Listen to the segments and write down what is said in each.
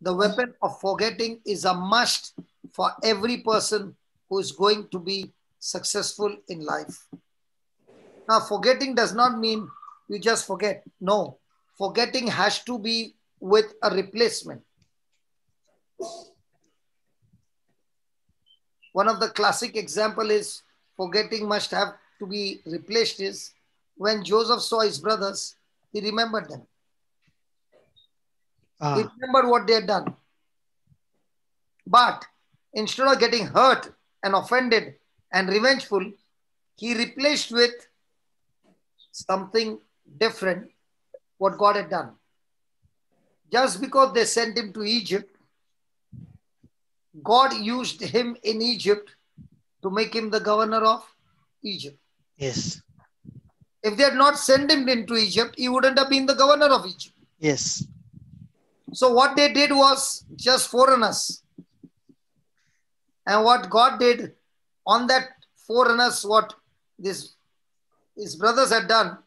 the weapon of forgetting is a must for every person who is going to be successful in life. Now, forgetting does not mean you just forget. No, forgetting has to be with a replacement. One of the classic example is forgetting must have to be replaced is when Joseph saw his brothers, he remembered them. He remembered what they had done. But instead of getting hurt and offended and revengeful, he replaced with something different what God had done. Just because they sent him to Egypt, God used him in Egypt to make him the governor of Egypt. Yes. If they had not sent him into Egypt, he wouldn't have been the governor of Egypt. Yes. So what they did was just foreigners. And what God did on that foreigners, what his brothers had done,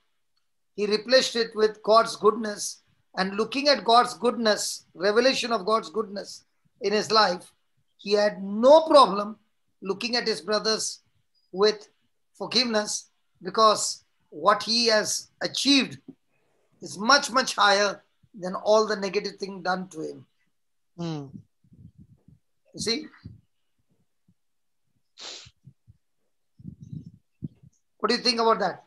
he replaced it with God's goodness. And looking at God's goodness, revelation of God's goodness in his life, he had no problem looking at his brothers with forgiveness, because what he has achieved is much, much higher than all the negative thing done to him. You see? What do you think about that?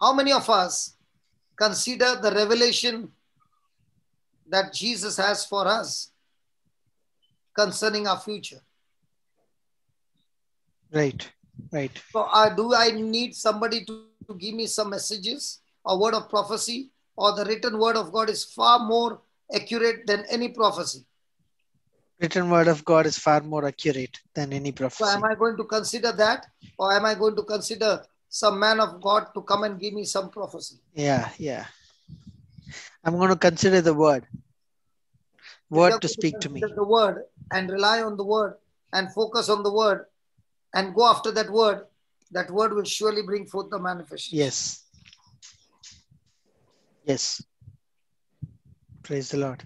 How many of us consider the revelation that Jesus has for us concerning our future? Right. Right. So do I need somebody to give me some messages, a word of prophecy, or the written word of God is far more accurate than any prophecy? Written word of God is far more accurate than any prophecy. So am I going to consider that, or am I going to consider some man of God to come and give me some prophecy? Yeah, yeah. I'm going to consider the word to speak to me. The word and rely on the word and focus on the word and go after that word will surely bring forth the manifestation. Yes. Yes. Praise the Lord.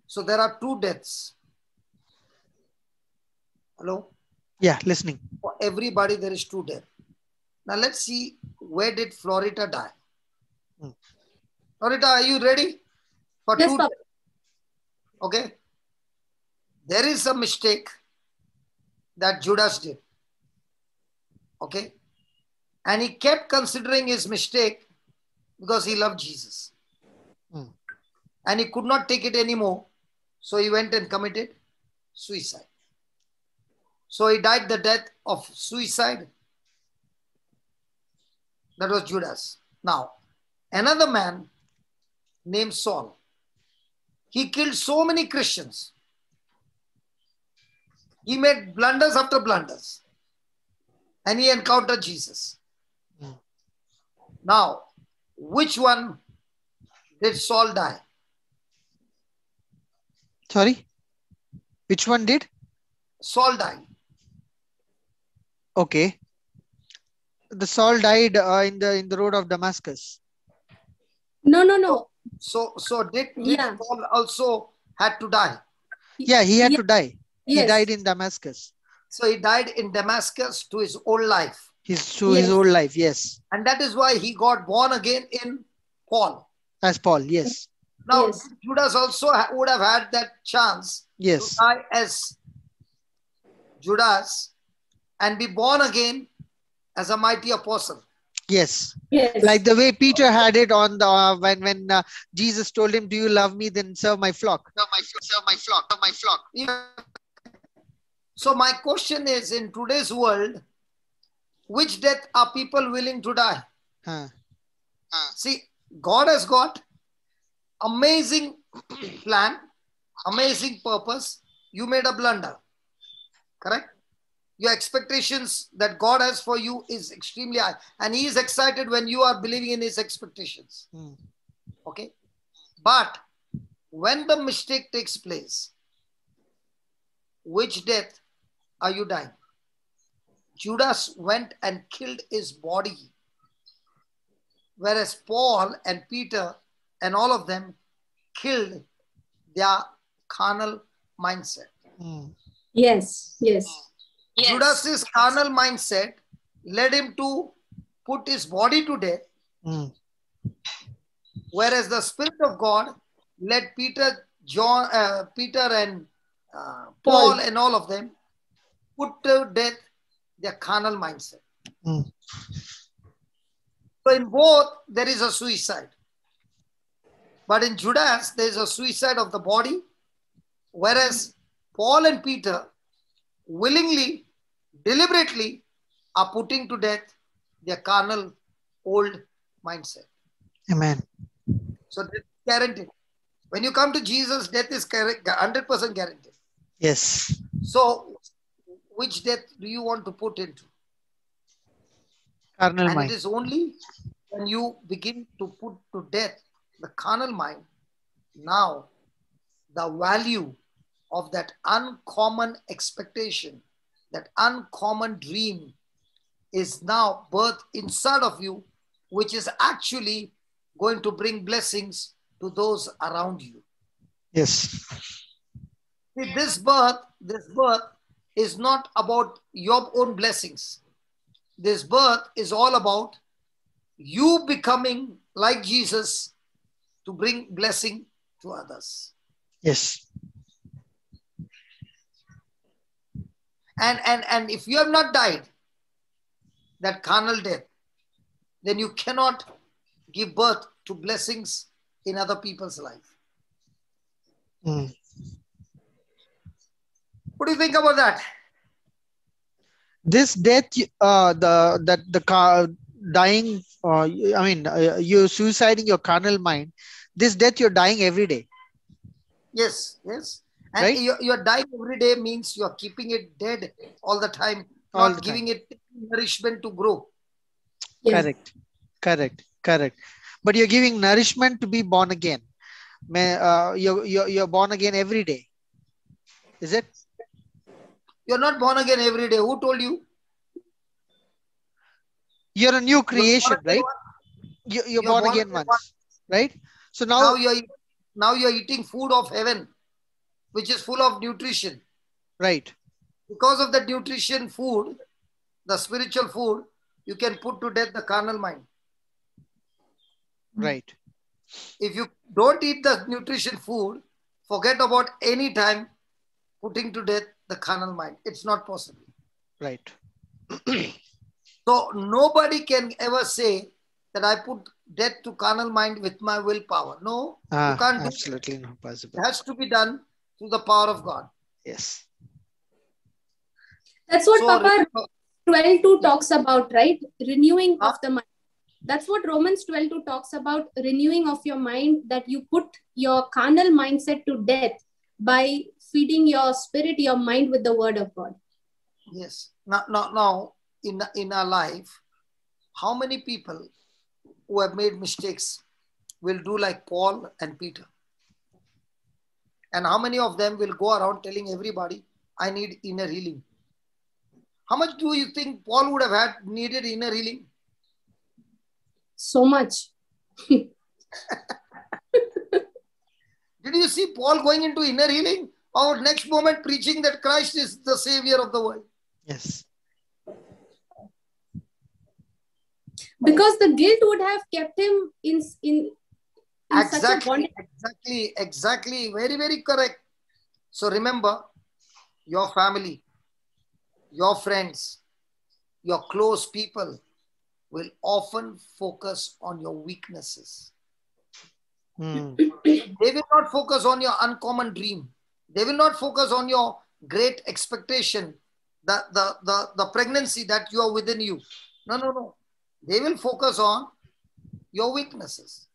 So there are two deaths. Hello? Yeah, listening. For everybody, there is two deaths. Now let's see, where did Florida die? Florida, are you ready for yes, two Papa. deaths? Okay. There is a mistake that Judas did. Okay. And he kept considering his mistake because he loved Jesus. And he could not take it anymore. So he went and committed suicide. So he died the death of suicide. That was Judas. Now, another man named Saul. He killed so many Christians. He made blunders after blunders. And he encountered Jesus. Now, which one did Saul die? Sorry? Which one did? Saul died. Okay. The Saul died in the road of Damascus. No. So did Saul also had to die? Yeah, he had to die. Yes. He died in Damascus. So he died in Damascus to his old life. His old life, yes. And that is why he got born again in Paul. As Paul, yes. Now, Judas also would have had that chance to die as Judas and be born again as a mighty apostle. Yes. Like the way Peter had it on the when Jesus told him, "Do you love me? Then serve my flock." Serve my flock. So my question is, in today's world, which death are people willing to die? See, God has got amazing plan, amazing purpose. You made a blunder. Correct? Your expectations that God has for you is extremely high. And he is excited when you are believing in his expectations. Okay? But when the mistake takes place, which death are you dying? Judas went and killed his body. whereas Paul and Peter and all of them killed their carnal mindset. Yes. Yes. Judas's carnal mindset led him to put his body to death, whereas the Spirit of God led Peter and Paul and all of them put to death their carnal mindset. So in both, there is a suicide. But in Judas, there is a suicide of the body, whereas Paul and Peter willingly, deliberately are putting to death their carnal old mindset. Amen. So death is guaranteed. When you come to Jesus, death is 100% guaranteed. Yes. So which death do you want to put into? Carnal And mind. it is only when you begin to put to death the carnal mind, now the value of that uncommon expectation, that uncommon dream is now birthed inside of you, which is actually going to bring blessings to those around you. Yes. See, this birth is not about your own blessings. This birth is all about you becoming like Jesus to bring blessing to others. Yes. And if you have not died that carnal death, then you cannot give birth to blessings in other people's life. What do you think about that? This death, dying, you suiciding your carnal mind, this death you're dying every day. Yes, yes. And right? you're dying every day means you're keeping it dead all the time, all not the giving time. it nourishment to grow. Yeah. Correct. But you're giving nourishment to be born again. You're born again every day. Is it? You're not born again every day. Who told you? You're a new creation, right? You're born again once, right? So now you're eating food of heaven, which is full of nutrition. Right. Because of that nutrition food, the spiritual food, you can put to death the carnal mind. Right. If you don't eat the nutrition food, forget about any time putting to death the carnal mind. It's not possible. Right. So nobody can ever say that I put death to carnal mind with my willpower. No, you can't do. Absolutely not possible. It has to be done through the power of God. Yes. That's what Papa 12:2 talks about, right? Renewing of the mind. That's what Romans 12:2 talks about, renewing of your mind, that you put your carnal mindset to death by feeding your spirit, your mind with the word of God. Yes. Now in our life, how many people who have made mistakes will do like Paul and Peter? And how many of them will go around telling everybody, I need inner healing? How much do you think Paul would have needed inner healing? So much. Did you see Paul going into inner healing, or next moment preaching that Christ is the savior of the world? Yes. Because the guilt would have kept him in such a bondage. Exactly. Very, very correct. So remember, your family, your friends, your close people will often focus on your weaknesses. They will not focus on your uncommon dream. They will not focus on your great expectation, the pregnancy that you are within you. No. They will focus on your weaknesses.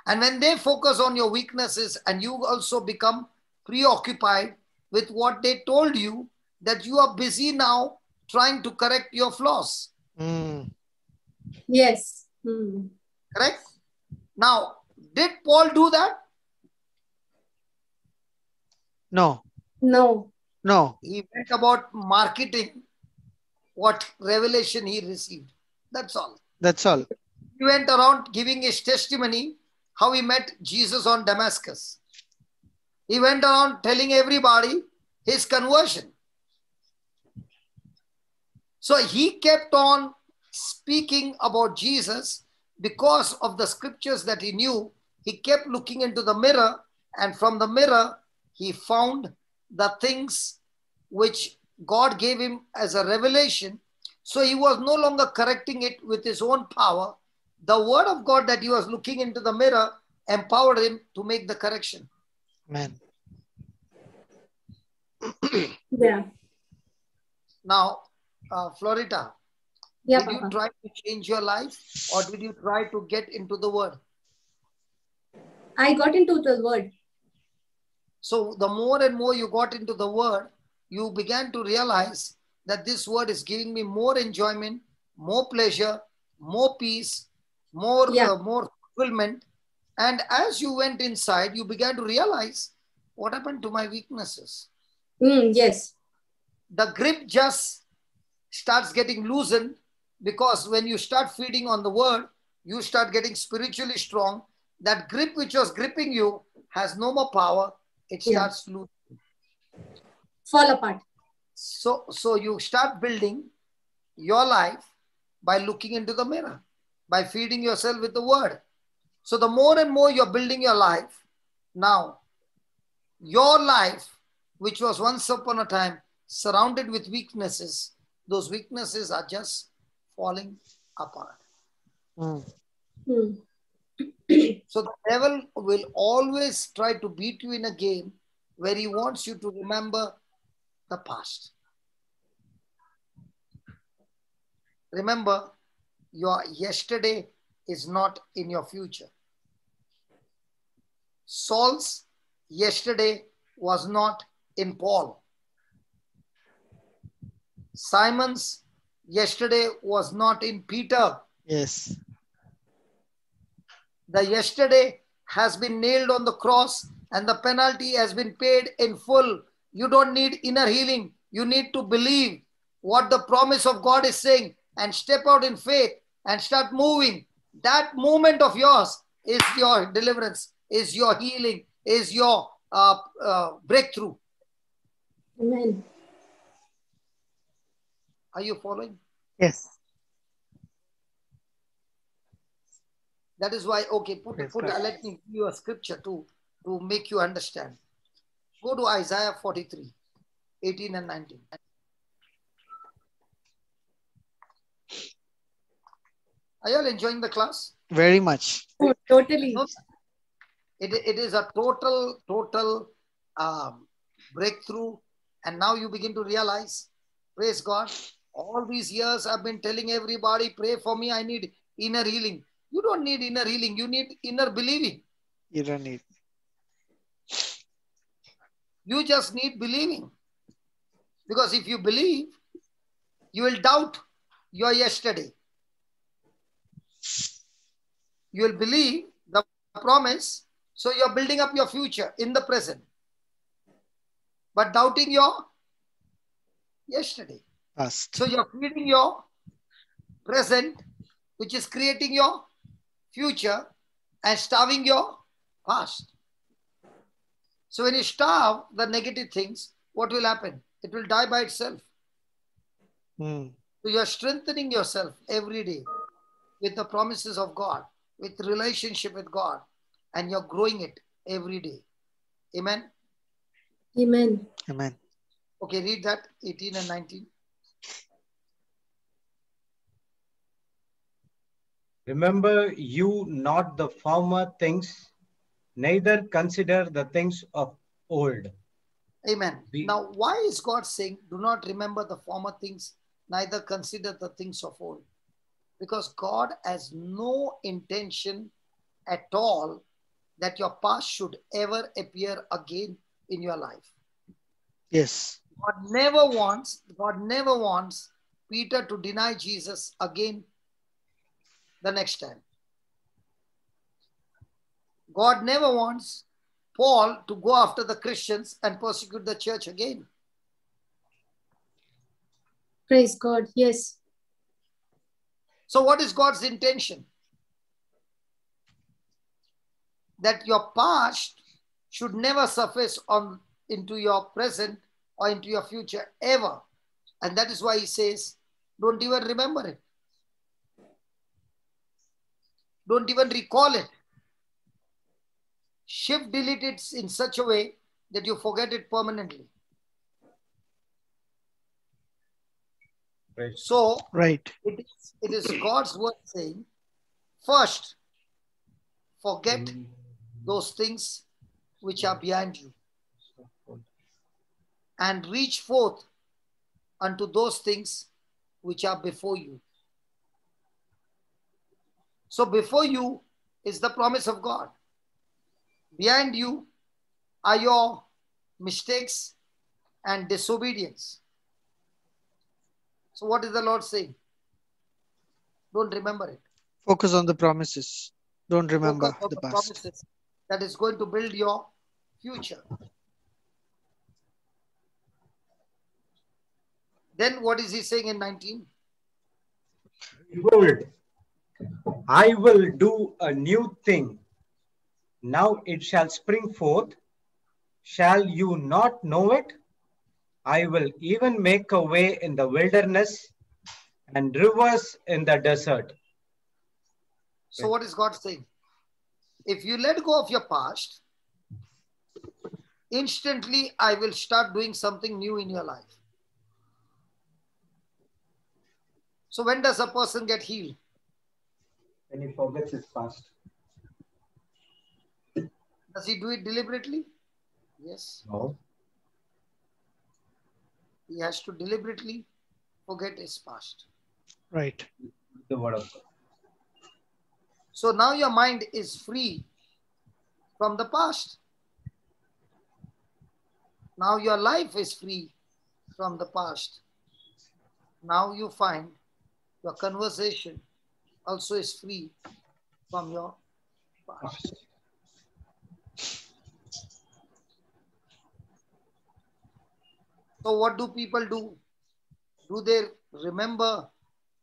And when they focus on your weaknesses and you also become preoccupied with what they told you, that you are busy now trying to correct your flaws. Yes. Correct? Now, did Paul do that? No. He went about marketing what revelation he received. That's all. He went around giving his testimony how he met Jesus on Damascus. He went around telling everybody his conversion. So he kept on speaking about Jesus because of the scriptures that he knew. He kept looking into the mirror, and from the mirror, he found the things which God gave him as a revelation. So he was no longer correcting it with his own power. The word of God that he was looking into the mirror empowered him to make the correction. Amen. Yeah. Now, Florida, Yeah, did you Papa. try to change your life, or did you try to get into the word? I got into the word. So the more and more you got into the word, you began to realize that this word is giving me more enjoyment, more pleasure, more peace, more fulfillment. And as you went inside, you began to realize what happened to my weaknesses. Yes. The grip just starts getting loosened, because when you start feeding on the word, you start getting spiritually strong. That grip which was gripping you has no more power. It starts losing. Fall apart. So you start building your life by looking into the mirror, by feeding yourself with the word. So the more and more you're building your life, now your life, which was once upon a time surrounded with weaknesses, those weaknesses are just falling apart. So the devil will always try to beat you in a game where he wants you to remember the past. Remember, your yesterday is not in your future. Saul's yesterday was not in Paul. Simon's yesterday was not in Peter. Yes. The yesterday has been nailed on the cross, and the penalty has been paid in full. You don't need inner healing. You need to believe what the promise of God is saying and step out in faith and start moving. That movement of yours is your deliverance, is your healing, is your breakthrough. Amen. Are you following? Yes. That is why, okay, let me give you a scripture to make you understand. Go to Isaiah 43, 18 and 19. Are you all enjoying the class? Very much. Oh, totally. It is a total breakthrough. And now you begin to realize, praise God, all these years I've been telling everybody, pray for me, I need inner healing. You don't need inner healing, you need inner believing. You don't need. You just need believing. Because if you believe, you will doubt your yesterday. You will believe the promise, so you're building up your future in the present. But doubting your yesterday. Past. So you're feeding your present, which is creating your future, and starving your past. So when you starve the negative things, what will happen? It will die by itself. So you're strengthening yourself every day with the promises of God, with relationship with God, and you're growing it every day. Amen? Amen. Amen. Okay, read that, 18 and 19. Remember you not the former things, neither consider the things of old. Amen. Now, why is God saying, do not remember the former things, neither consider the things of old? Because God has no intention at all that your past should ever appear again in your life. Yes. God never wants Peter to deny Jesus again the next time. God never wants Paul to go after the Christians and persecute the church again. Praise God. Yes. So what is God's intention? that your past should never surface into your present or into your future ever. And that is why he says, don't even remember it. Don't even recall it. Shift delete it in such a way that you forget it permanently. Right. So, Right. it is God's word saying, first, forget those things which are behind you and reach forth unto those things which are before you. So before you is the promise of God. Behind you are your mistakes and disobedience. So what is the Lord saying? Don't remember it. Focus on the promises. Don't remember Focus on the the past. promises that is going to build your future. Then what is he saying in 19? Behold, I will do a new thing. Now it shall spring forth. Shall you not know it? I will even make a way in the wilderness and rivers in the desert. So what is God saying? If you let go of your past, instantly I will start doing something new in your life. So when does a person get healed? When he forgets his past. Does he do it deliberately? Yes. No. He has to deliberately forget his past. Right. The word of God. So now your mind is free from the past. Now your life is free from the past. Now you find your conversation also is free from your past. So what do people do? Do they remember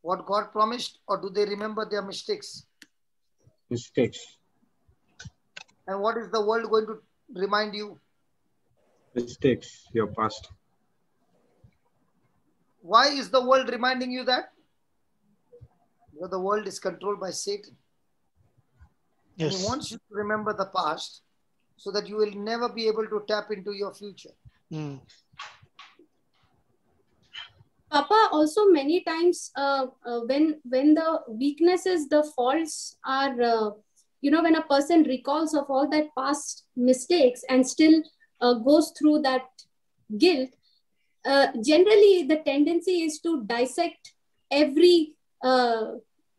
what God promised, or do they remember their mistakes? Mistakes. And what is the world going to remind you? Mistakes, your past. Why is the world reminding you that? Because the world is controlled by Satan. Yes. And he wants you to remember the past so that you will never be able to tap into your future. Mm. Papa, also many times when the weaknesses, the faults are, when a person recalls of all that past mistakes and still goes through that guilt, generally the tendency is to dissect every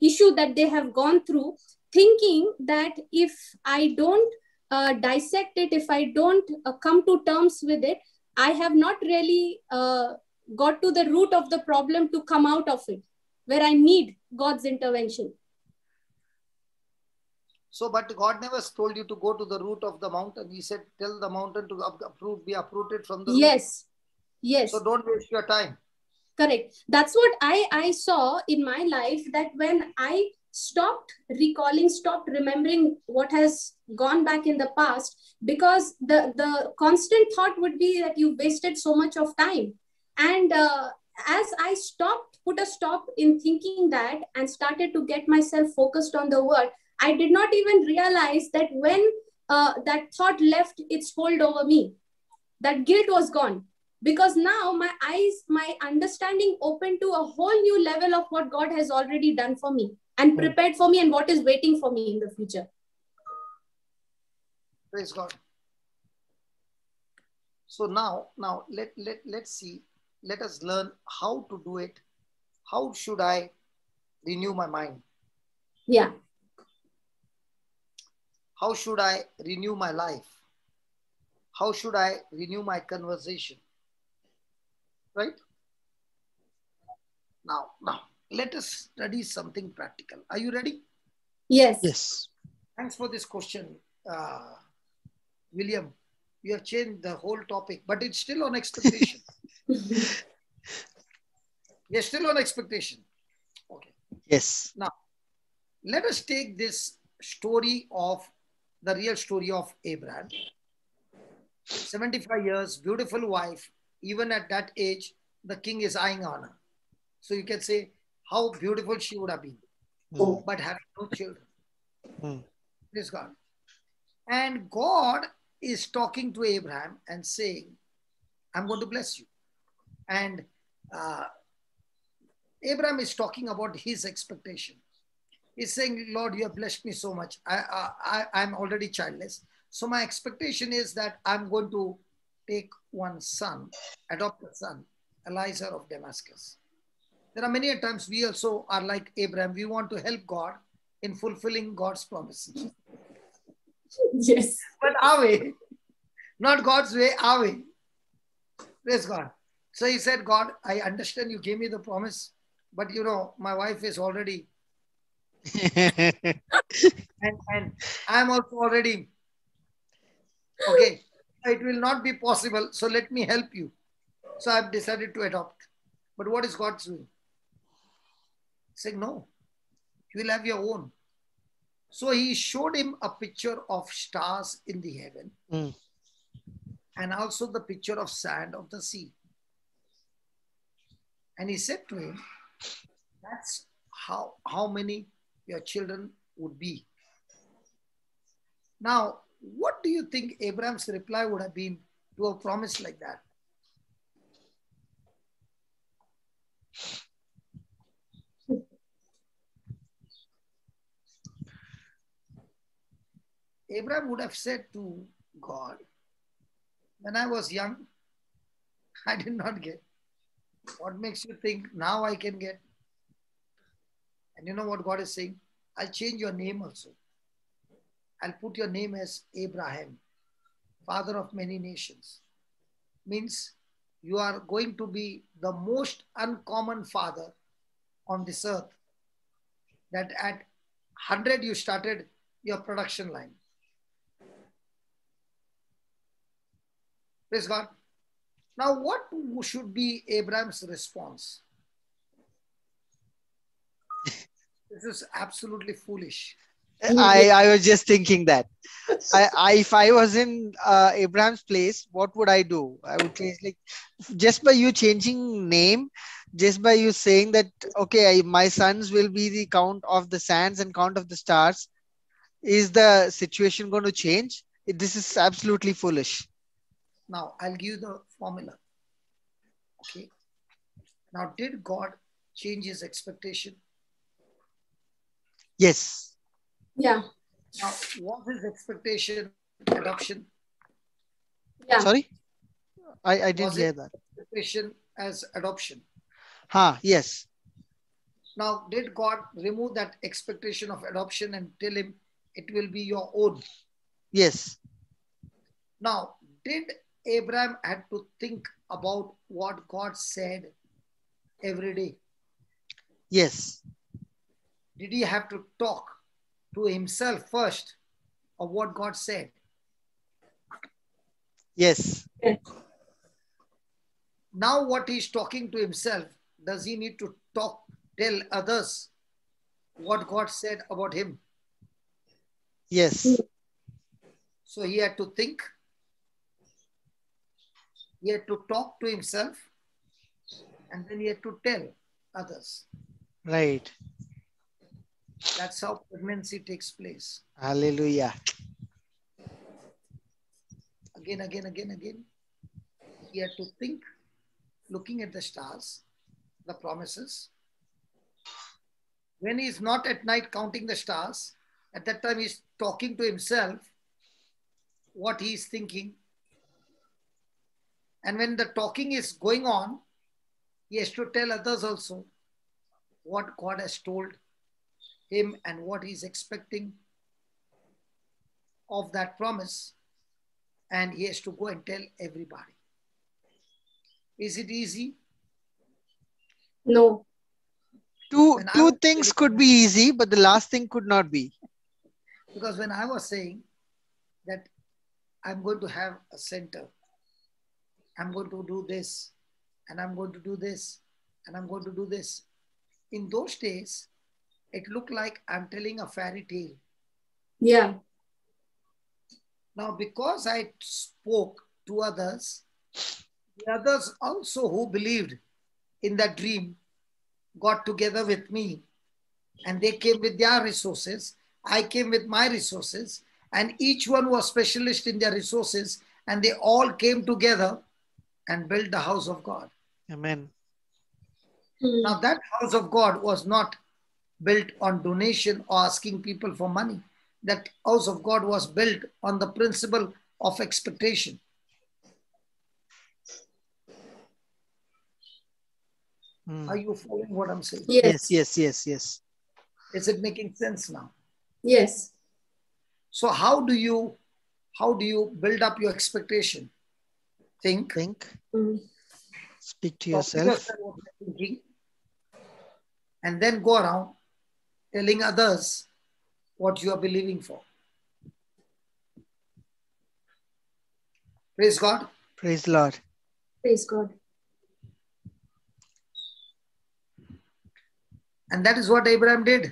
issue that they have gone through, thinking that if I don't dissect it, if I don't come to terms with it, I have not really got to the root of the problem to come out of it, where I need God's intervention. So, but God never told you to go to the root of the mountain. He said, tell the mountain to be uprooted from the root. Yes. Yes. So don't waste your time. Correct. That's what I saw in my life, that when I stopped recalling, stopped remembering what has gone back in the past, because the constant thought would be that you wasted so much of time. And as I put a stop in thinking that and started to get myself focused on the word, I did not even realize that when that thought left its hold over me, that guilt was gone. Because now my eyes, my understanding open to a whole new level of what God has already done for me and prepared for me and what is waiting for me in the future. Praise God. So now let's see. Let us learn how to do it. How should I renew my mind? Yeah. How should I renew my life? How should I renew my conversation? Right? Now, let us study something practical. Are you ready? Yes. Yes. Thanks for this question, William. You have changed the whole topic, but it's still on expectation. We're still on expectation. Okay. Yes. Now, let us take this story of the real story of Abraham. 75 years, beautiful wife. Even at that age, the king is eyeing on her. So you can say how beautiful she would have been, but having no children. Praise God. And God is talking to Abraham and saying, I'm going to bless you. And Abraham is talking about his expectation. He's saying, Lord, you have blessed me so much. I'm already childless. So my expectation is that I'm going to take one son, adopt a son, Eliezer of Damascus. There are many times we also are like Abraham. We want to help God in fulfilling God's promises. Yes. But our way, not God's way, our way. Praise God. So he said, God, I understand you gave me the promise, but you know, my wife is already, and I'm also already, okay, it will not be possible. So let me help you. So I've decided to adopt. But what is God doing? Saying, no, you will have your own. So he showed him a picture of stars in the heaven and also the picture of sand of the sea. And he said to him, that's how many your children would be. Now, what do you think Abraham's reply would have been to a promise like that? Abraham would have said to God, when I was young, I did not get. What makes you think now I can get? And you know what God is saying? I'll change your name also. I'll put your name as Abraham, father of many nations. Means you are going to be the most uncommon father on this earth. That at 100 you started your production line. Praise God. Now what should be Abraham's response? This is absolutely foolish. I was just thinking that. If I was in Abraham's place, what would I do? I would change, like, just by you changing name, just by you saying that, okay, my sons will be the count of the sands and count of the stars, is the situation going to change? This is absolutely foolish. Now I'll give you the formula. Okay. Now, did God change his expectation? Yes. Yeah. Now, was his expectation adoption? Yeah. Sorry? I didn't Was hear it that. expectation as adoption? Yes. Now, did God remove that expectation of adoption and tell him it will be your own? Yes. Now, did Abraham had to think about what God said every day? Yes. Did he have to talk to himself first of what God said? Yes. Now what he's talking to himself, does he need to tell others what God said about him? Yes. So he had to think, he had to talk to himself, and then he had to tell others. Right. That's how pregnancy takes place. Hallelujah. Again. He had to think, looking at the stars, the promises. When he's not at night counting the stars, at that time he's talking to himself what he's thinking. And when the talking is going on, he has to tell others also what God has told him and what he's expecting of that promise. And he has to go and tell everybody. Is it easy? No. Two things could be easy, but the last thing could not be. Because when I was saying that I'm going to have a center, I'm going to do this, and I'm going to do this, and I'm going to do this. In those days, it looked like I'm telling a fairy tale. Yeah. Now, because I spoke to others, the others also who believed in that dream got together with me, and they came with their resources. I came with my resources, and each one was specialist in their resources, and they all came together and built the house of God. Amen. Now, that house of God was not built on donation or asking people for money. That house of God was built on the principle of expectation. Are you following what I'm saying? Yes, Yes. yes, yes, yes. Is it making sense now? Yes. So how do you build up your expectation? Think. Mm. Speak to Talk to yourself. yourself what you're thinking, and then go around telling others what you are believing for. Praise God. Praise the Lord. Praise God. And that is what Abraham did.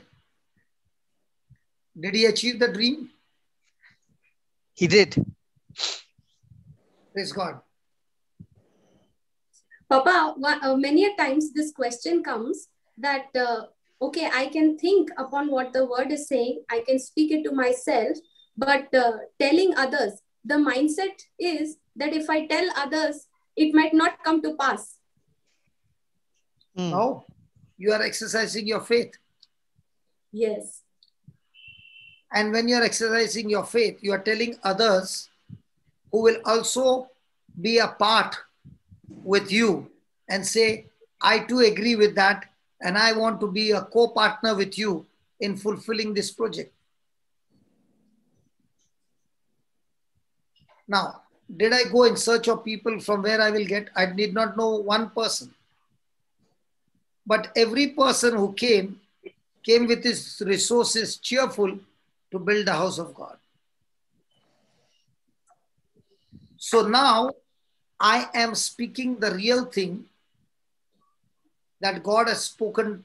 Did he achieve the dream? He did. Praise God. Papa, many a times this question comes that, okay, I can think upon what the word is saying, I can speak it to myself, but telling others, the mindset is that if I tell others, it might not come to pass. No, you are exercising your faith. Yes. And when you are exercising your faith, you are telling others who will also be a part with you and say, I too agree with that, and I want to be a co-partner with you in fulfilling this project. Now, did I go in search of people from where I will get? I did not know one person. But every person who came with his resources cheerful to build the house of God. So now I am speaking the real thing that God has spoken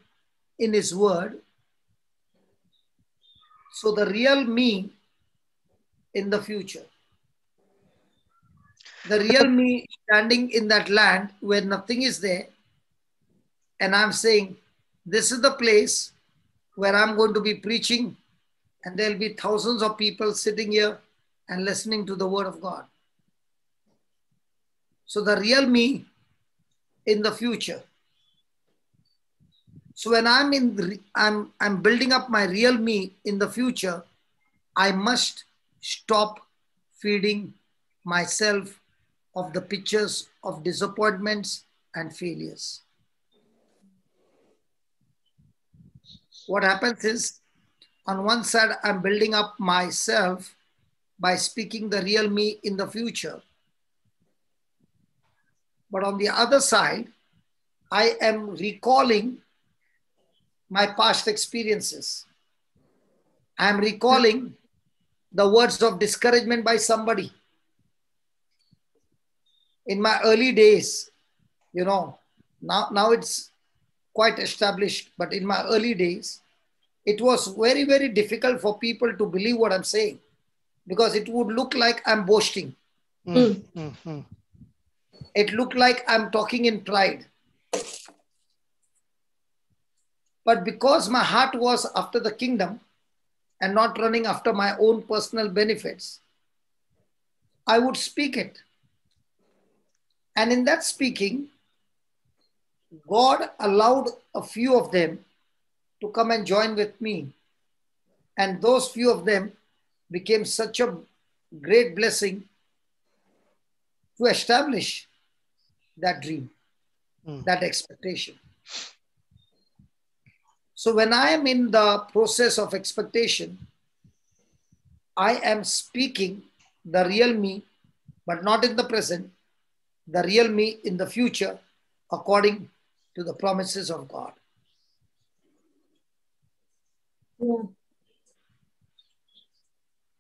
in his word. So the real me in the future. The real me standing in that land where nothing is there. And I'm saying, this is the place where I'm going to be preaching, and there'll be thousands of people sitting here and listening to the word of God. So the real me in the future. So when I'm building up my real me in the future, I must stop feeding myself of the pictures of disappointments and failures. What happens is, on one side, I'm building up myself by speaking the real me in the future. But on the other side, I am recalling my past experiences. I'm recalling the words of discouragement by somebody. In my early days, now it's quite established, but in my early days, it was very, very difficult for people to believe what I'm saying, because it would look like I'm boasting. It looked like I'm talking in pride. But because my heart was after the kingdom and not running after my own personal benefits, I would speak it. And in that speaking, God allowed a few of them to come and join with me. And those few of them became such a great blessing to establish that dream, that expectation. So when I am in the process of expectation, I am speaking the real me, but not in the present, the real me in the future, according to the promises of God. Yeah.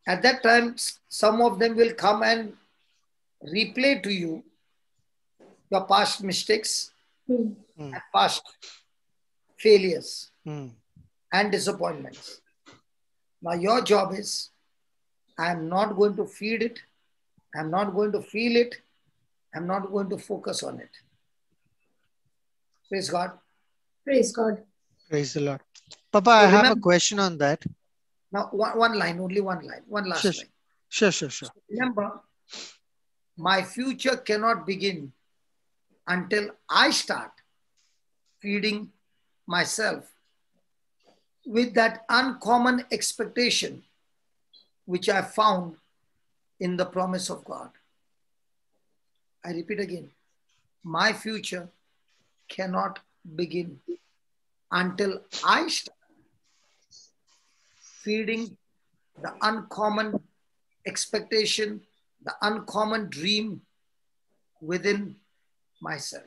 At that time, some of them will come and replay to you your past mistakes and past failures and disappointments. Now your job is I am not going to feed it. I'm not going to feel it. I'm not going to focus on it. Praise God. Praise God. Praise the Lord. Papa, So I have a remember, question on that. now one line, only one line, one Sure, last line. sure. So remember, my future cannot begin until I start feeding myself with that uncommon expectation which I found in the promise of God. I repeat again, my future cannot begin until I start feeding the uncommon expectation, the uncommon dream within myself.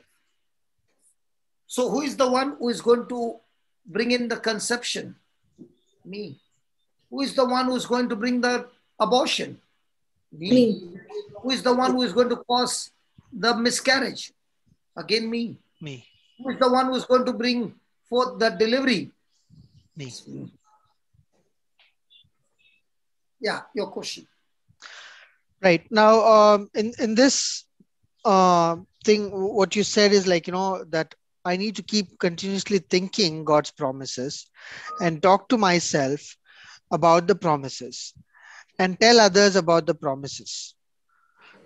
So, who is the one who is going to bring in the conception? Me. Who is the one who is going to bring the abortion? Me. Me. Who is the one who is going to cause the miscarriage? Again, me. Me. Who is the one who is going to bring forth the delivery? Me. Yeah, your question. Right. Now, in this thing, what you said is like, that I need to keep continuously thinking God's promises and talk to myself about the promises and tell others about the promises.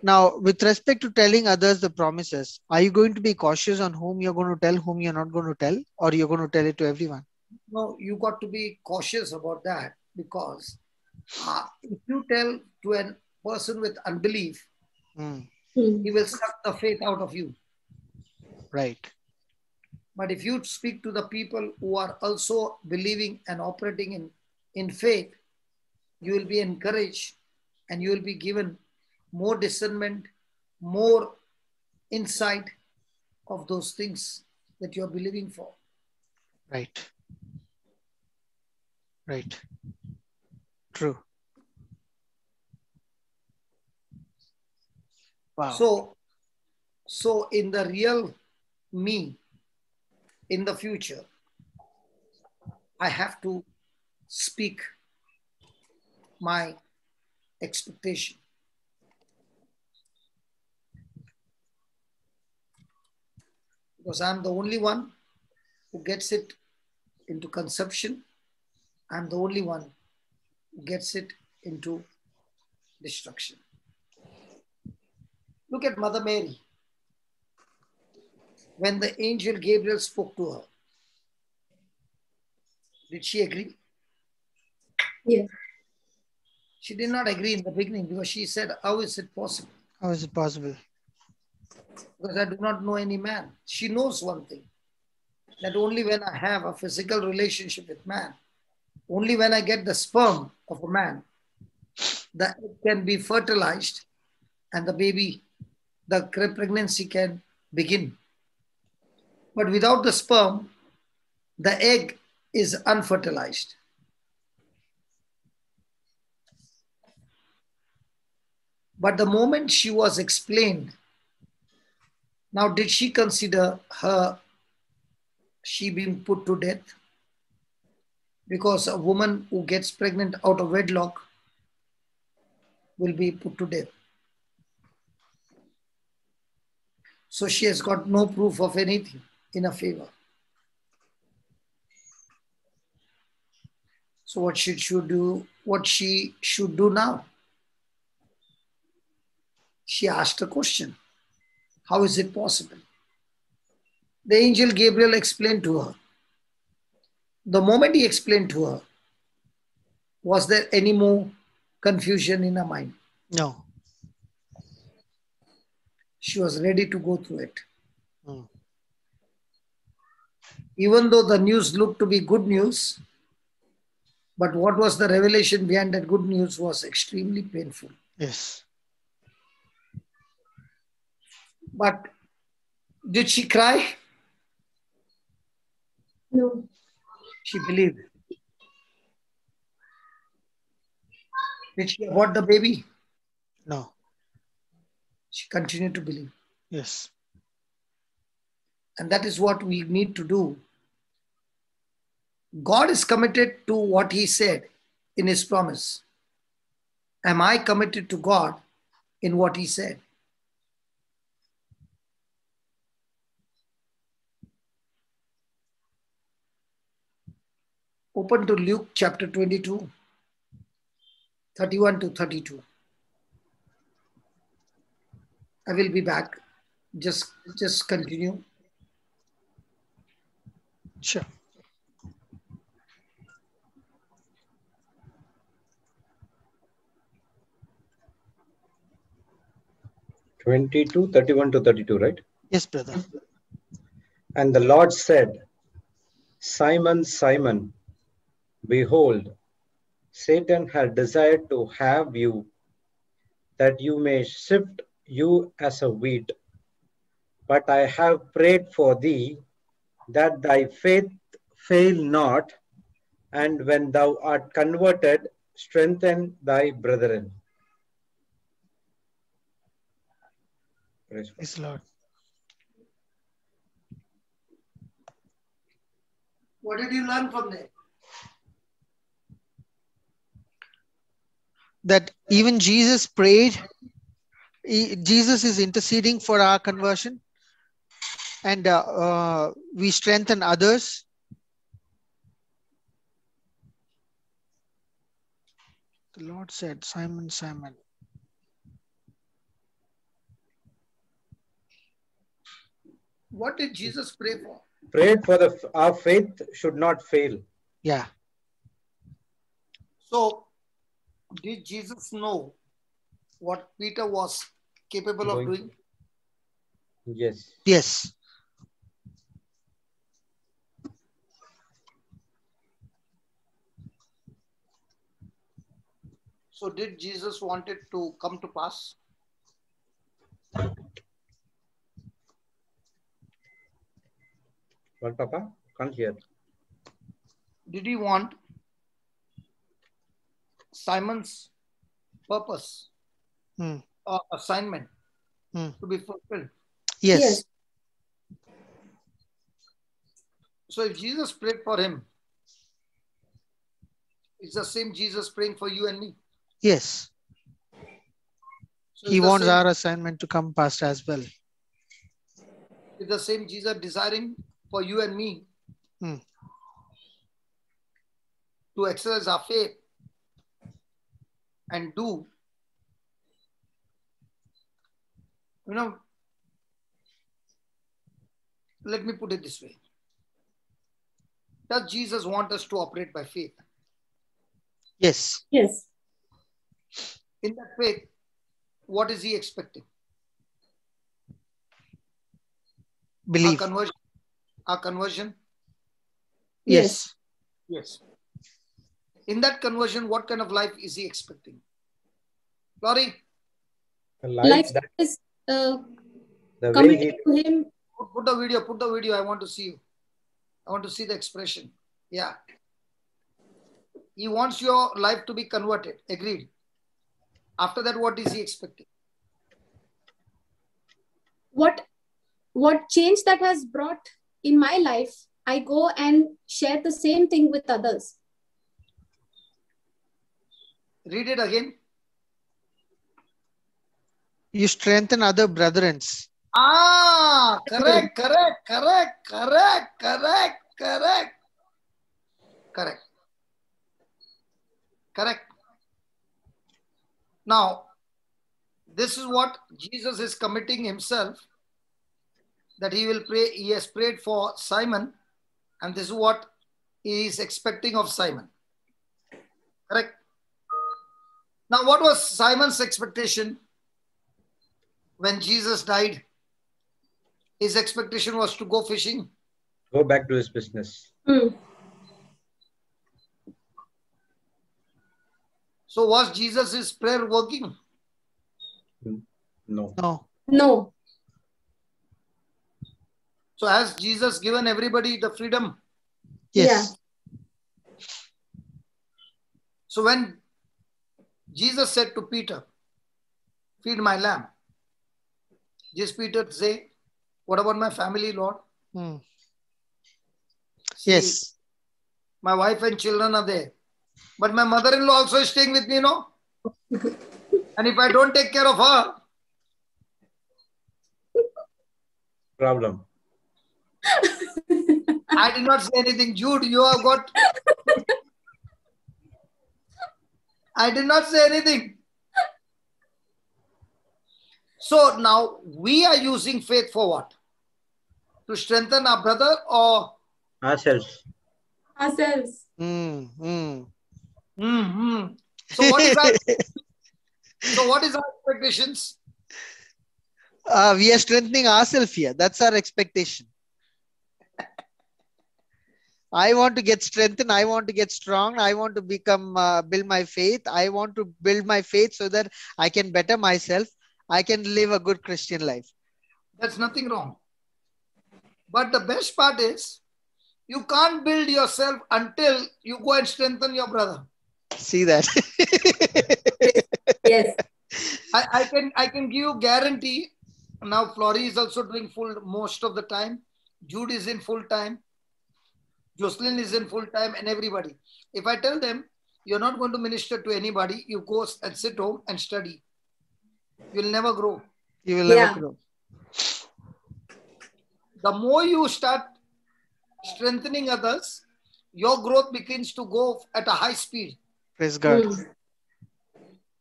Now, with respect to telling others the promises, are you going to be cautious on whom you're going to tell, whom you're not going to tell, or you're going to tell it to everyone? No, you got to be cautious about that, because if you tell to a person with unbelief, he will suck the faith out of you. Right. But if you speak to the people who are also believing and operating in faith, you will be encouraged and you will be given more discernment, more insight of those things that you are believing for. Right. Right. True. Wow. So in the real me, in the future, I have to speak my expectation. Because I'm the only one who gets it into conception. I'm the only one who gets it into destruction. Look at Mother Mary. When the angel Gabriel spoke to her, did she agree? Yeah. She did not agree in the beginning, because she said, how is it possible? How is it possible? Because I do not know any man. She knows one thing, that only when I have a physical relationship with man, only when I get the sperm of a man, that it can be fertilized and the baby, the pregnancy can begin. But without the sperm, the egg is unfertilized. But the moment she was explained, now did she consider she being put to death? Because a woman who gets pregnant out of wedlock will be put to death. So she has got no proof of anything in her favor. So what she should do, now? She asked a question. How is it possible? The angel Gabriel explained to her. The moment he explained to her, was there any more confusion in her mind? No. She was ready to go through it. Even though the news looked to be good news, but what was the revelation behind that good news was extremely painful. Yes. But did she cry? No. She believed. Did she abort the baby? No. She continued to believe. Yes. And that is what we need to do. God is committed to what he said in his promise. am I committed to God in what he said? Open to Luke chapter 22, 31 to 32. I will be back. Just continue. Sure. (22, 31 to 32), right? Yes, brother. And the Lord said, Simon, Simon, behold, Satan had desired to have you, that you may sift you as a wheat. But I have prayed for thee, that thy faith fail not, and when thou art converted, strengthen thy brethren. Praise God. Praise the Lord. What did you learn from there? That even Jesus prayed. Jesus is interceding for our conversion, and we strengthen others. The Lord said, Simon, Simon. What did Jesus pray for? Prayed for our faith should not fail. Yeah. So, did Jesus know what Peter was capable of doing? Yes. Yes. So, did Jesus want it to come to pass? What, Papa? Can't hear. Did he want Simon's purpose or assignment to be fulfilled? Yes. Yes. So if Jesus prayed for him, it's the same Jesus praying for you and me. Yes. So He wants our assignment to come past as well. It's the same Jesus desiring for you and me to exercise our faith and do, let me put it this way. Does Jesus want us to operate by faith? Yes. Yes. In that faith, what is he expecting? Believe. Our conversion? Yes. Yes. In that conversion, what kind of life is he expecting? Laurie? Life that is the committed to him. Put the video. I want to see you. I want to see the expression. Yeah. He wants your life to be converted. Agreed. After that, what is he expecting? What change that has brought in my life, I go and share the same thing with others. Read it again. You strengthen other brethrens. Correct. Now, this is what Jesus is committing himself, that he will pray. He has prayed for Simon, and this is what he is expecting of Simon. Correct? Now, what was Simon's expectation when Jesus died? His expectation was to go fishing. Go back to his business. So was Jesus' prayer working? No. No. So has Jesus given everybody the freedom? Yes. Yeah. So when Jesus said to Peter, feed my lamb, just Peter say, what about my family, Lord? See, Yes. My wife and children are there. But my mother-in-law also is staying with me, no? And if I don't take care of her, Problem. I did not say anything. Jude, you have got... I did not say anything. So now we are using faith for what? To strengthen our brother or... Ourselves. Ourselves. So what is our... So what is our expectations? We are strengthening ourselves here. That's our expectation. I want to get strengthened. I want to get strong. I want to become, build my faith. I want to build my faith so that I can better myself. I can live a good Christian life. That's nothing wrong. But the best part is, you can't build yourself until you go and strengthen your brother. See that? Yes. I can give you guarantee. Now Flory is also doing full most of the time. Jude is in full time. Jocelyn is in full time, and everybody. If I tell them, you're not going to minister to anybody, you go and sit home and study. You'll never grow. You will never grow. The more you start strengthening others, your growth begins to go at a high speed. Praise God.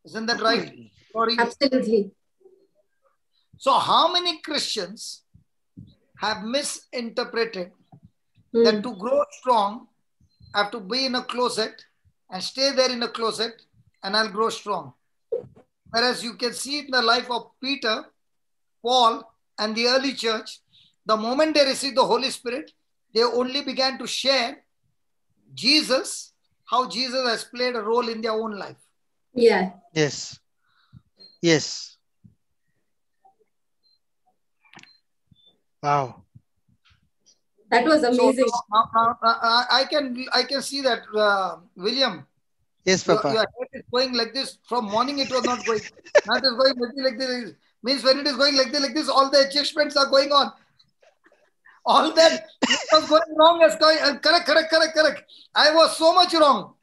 Isn't that right? Sorry. Absolutely. So how many Christians have misinterpreted that to grow strong, I have to be in a closet and stay there in a closet and I'll grow strong. Whereas you can see in the life of Peter, Paul, and the early church, the moment they received the Holy Spirit, they only began to share Jesus, how Jesus has played a role in their own life. Yeah. Yes. Yes. Wow. That was amazing. So now, I can see that, William. Yes, Papa. Your head is going like this. From morning it was not going. Now it is going like this. Means when it is going like this, all the adjustments are going on. All that was going wrong as going. Correct. I was so much wrong.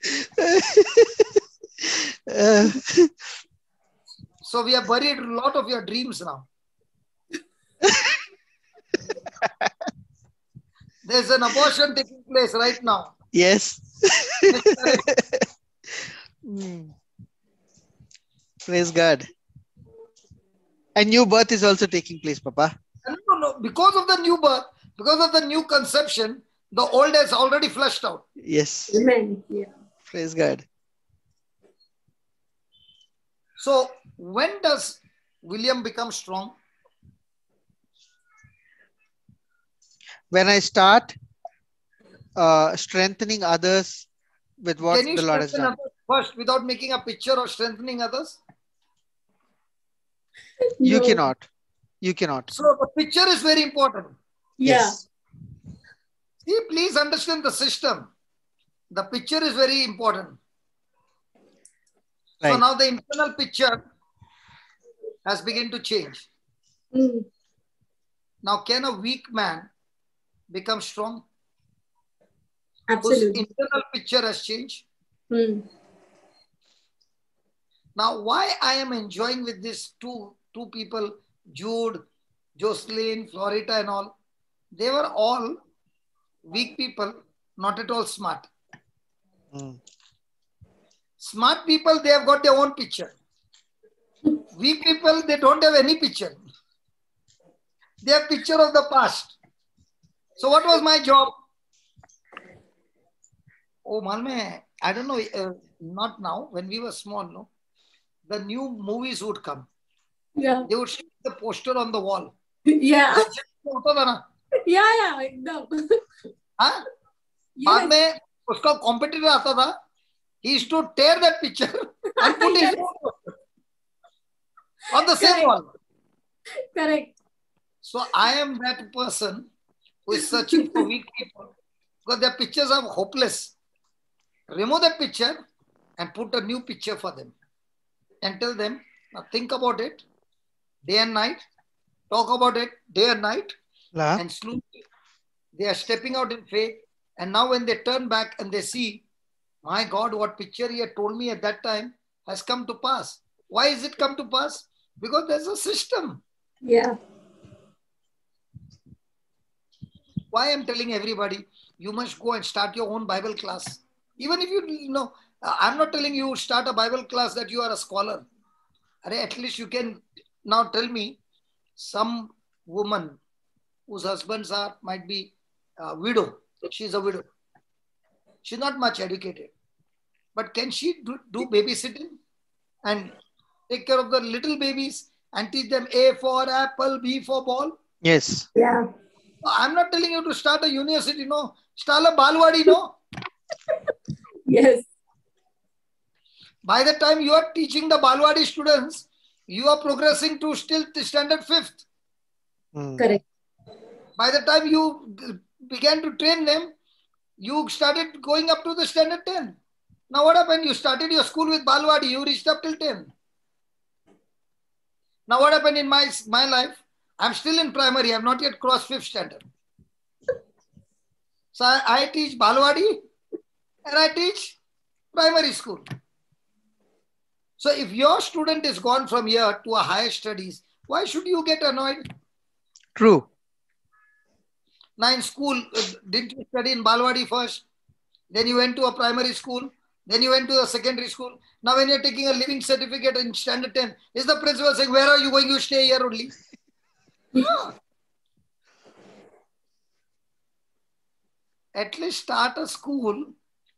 So we have buried a lot of your dreams now. There's an abortion taking place right now. Yes. Praise God. A new birth is also taking place, Papa. No. Because of the new birth, because of the new conception, the old has already flushed out. Yes. Amen. Yeah. Praise God. So when does William become strong? When I start strengthening others with what Can you the Lord has strengthen done. others first without making a picture of strengthening others? You No. cannot. You cannot. So the picture is very important. Yeah. Yes. See, please understand the system. The picture is very important. So Right. now the internal picture has begun to change. Now, can a weak man become strong? Whose Absolutely. internal picture has changed? Now, why I am enjoying with these two people, Jude, Jocelyn, Florita and all, they were all weak people, not at all smart. Smart people, they have got their own picture. Weak people, they don't have any picture. They have picture of the past. So what was my job? Oh, Malme, I don't know, not now, when we were small, no? The new movies would come. Yeah. They would stick the poster on the wall. Yeah. Yeah. हाँ? बाद में उसका competitor आता था. He used to tear that picture and put his own on the same wall. Correct. So I am that person who is searching for weak people because their pictures are hopeless. Remove that picture and put a new picture for them and tell them, now think about it day and night, talk about it day and night, and slowly they are stepping out in faith. And now when they turn back and they see, my God, what picture he had told me at that time, has come to pass. Why is it come to pass? Because there's a system. Yeah. Why I'm telling everybody, you must go and start your own Bible class. Even if you know, I'm not telling you start a Bible class that you are a scholar. At least you can now tell me some woman whose husbands might be a widow. She's a widow. She's not much educated. But can she do babysitting and take care of the little babies and teach them A for apple, B for ball? Yes. Yeah. I'm not telling you to start a university, no. Start a balwadi, no. Yes. By the time you are teaching the balwadi students, you are progressing to still standard 5th. Correct. By the time you began to train them, you started going up to the standard 10. Now what happened? You started your school with balwadi, you reached up till 10. Now what happened in my life? I'm still in primary. I've not yet crossed 5th standard. So I teach balwadi and I teach primary school. So if your student is gone from here to a higher studies, why should you get annoyed? True. Now in school, didn't you study in balwadi first? Then you went to a primary school. Then you went to a secondary school. Now when you're taking a living certificate in standard 10, is the principal saying, where are you going? You stay here only. No. At least start a school.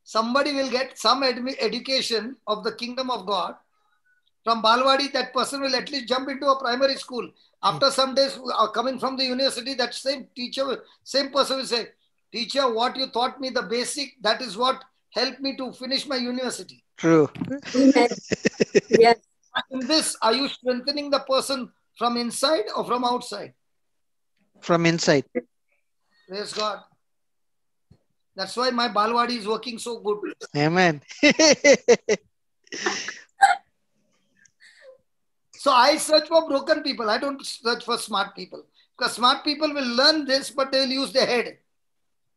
Somebody will get some education of the kingdom of God. From balwadi, that person will at least jump into a primary school. After some days coming from the university, that same teacher, same person will say, teacher, what you taught me, the basic, that is what helped me to finish my university. True. Amen. Yes. In this, are you strengthening the person from inside or from outside? From inside. Praise God. That's why my balwadi is working so good. Amen. So I search for broken people. I don't search for smart people. Because smart people will learn this, but they will use their head.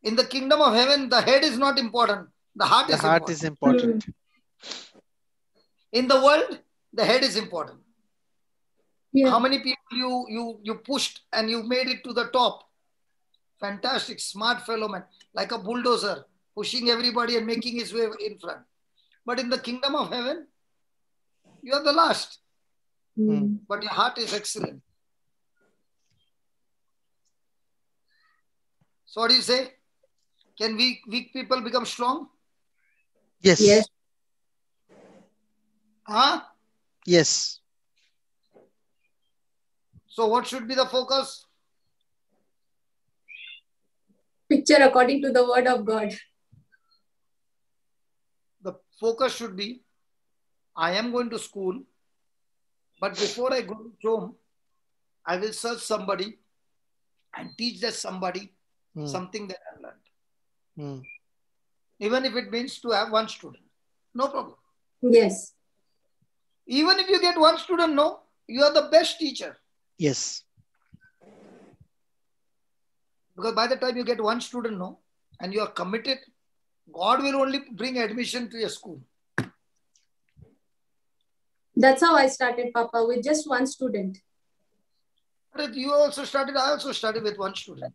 In the kingdom of heaven, the head is not important. The heart The is heart important. is important. In the world, the head is important. Yeah. How many people you pushed and you made it to the top? Fantastic, smart fellow man, like a bulldozer, pushing everybody and making his way in front. But in the kingdom of heaven, you are the last. But your heart is excellent. So what do you say? Can weak people become strong? Yes. Yes. Huh? Yes. So what should be the focus? Picture according to the word of God. The focus should be, I am going to school, but before I go home, I will search somebody and teach that somebody something that I learned. Even if it means to have one student. No problem. Yes. Even if you get one student, no, you are the best teacher. Yes. Because by the time you get one student, no, and you are committed, God will only bring admission to your school. That's how I started, Papa, with just one student. You also started, I also started with one student.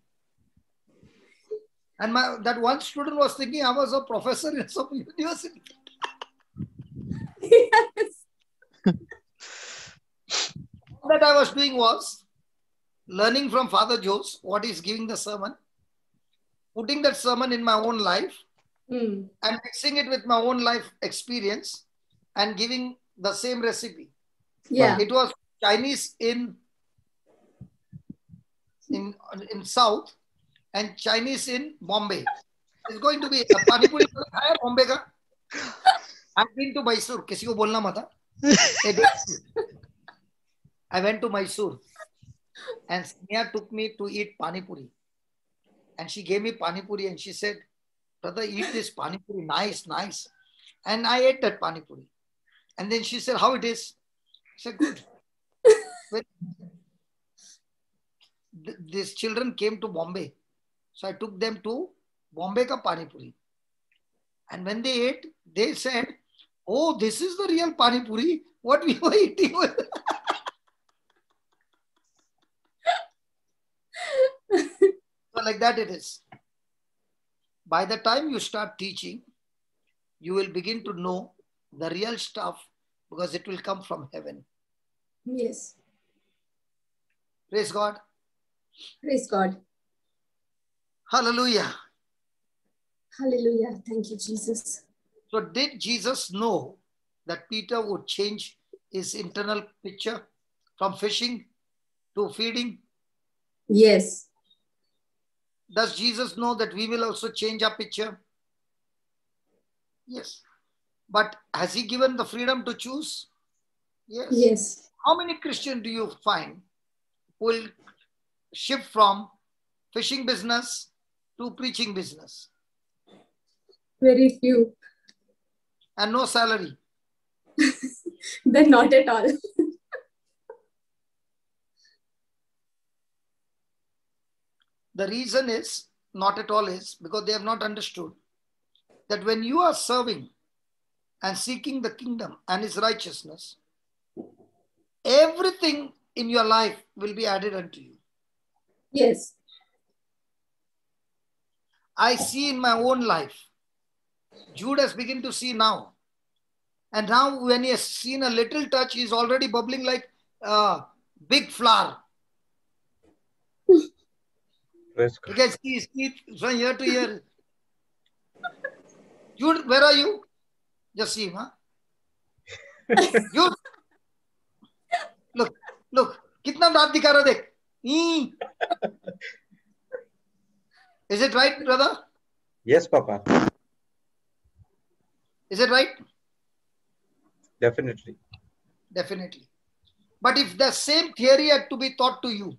And that one student was thinking I was a professor in some university. Yes. What I was doing was learning from Father Jose what he's giving the sermon, putting that sermon in my own life and mixing it with my own life experience and giving the same recipe. Yeah. It was Chinese in South and Chinese in Bombay. It's going to be a Pani Puri Bombay ka. I've been to Mysore. Kisi ko bolna mata. I went to Mysore and Sneha took me to eat Pani Puri. And she gave me Pani Puri and she said, brother, eat this Pani Puri. Nice, nice. And I ate that Pani Puri. And then she said, how it is? I said, good. These children came to Bombay. So I took them to Bombay ka Pani Puri. And when they ate, they said, Oh, this is the real Pani Puri. What we were eating with. So like that it is. By the time you start teaching, you will begin to know the real stuff because it will come from heaven. Yes. Praise God. Praise God. Hallelujah. Hallelujah. Thank you, Jesus. So did Jesus know that Peter would change his internal picture from fishing to feeding? Yes. Does Jesus know that we will also change our picture? Yes. But has he given the freedom to choose? Yes. Yes. How many Christians do you find who will shift from fishing business to preaching business? Very few. And no salary. Then not at all. The reason is, not at all is, because they have not understood that when you are serving and seeking the kingdom and his righteousness, everything in your life will be added unto you. Yes. I see in my own life. Jude has begun to see now. And now when he has seen a little touch, he is already bubbling like a big flower. You guys see his teeth from year to year. Jude, where are you? Just see him, huh? Jude, look. Kitna daat dikha raha dekh. Is it right, brother? Yes, Papa. Is it right? Definitely. Definitely. But if the same theory had to be taught to you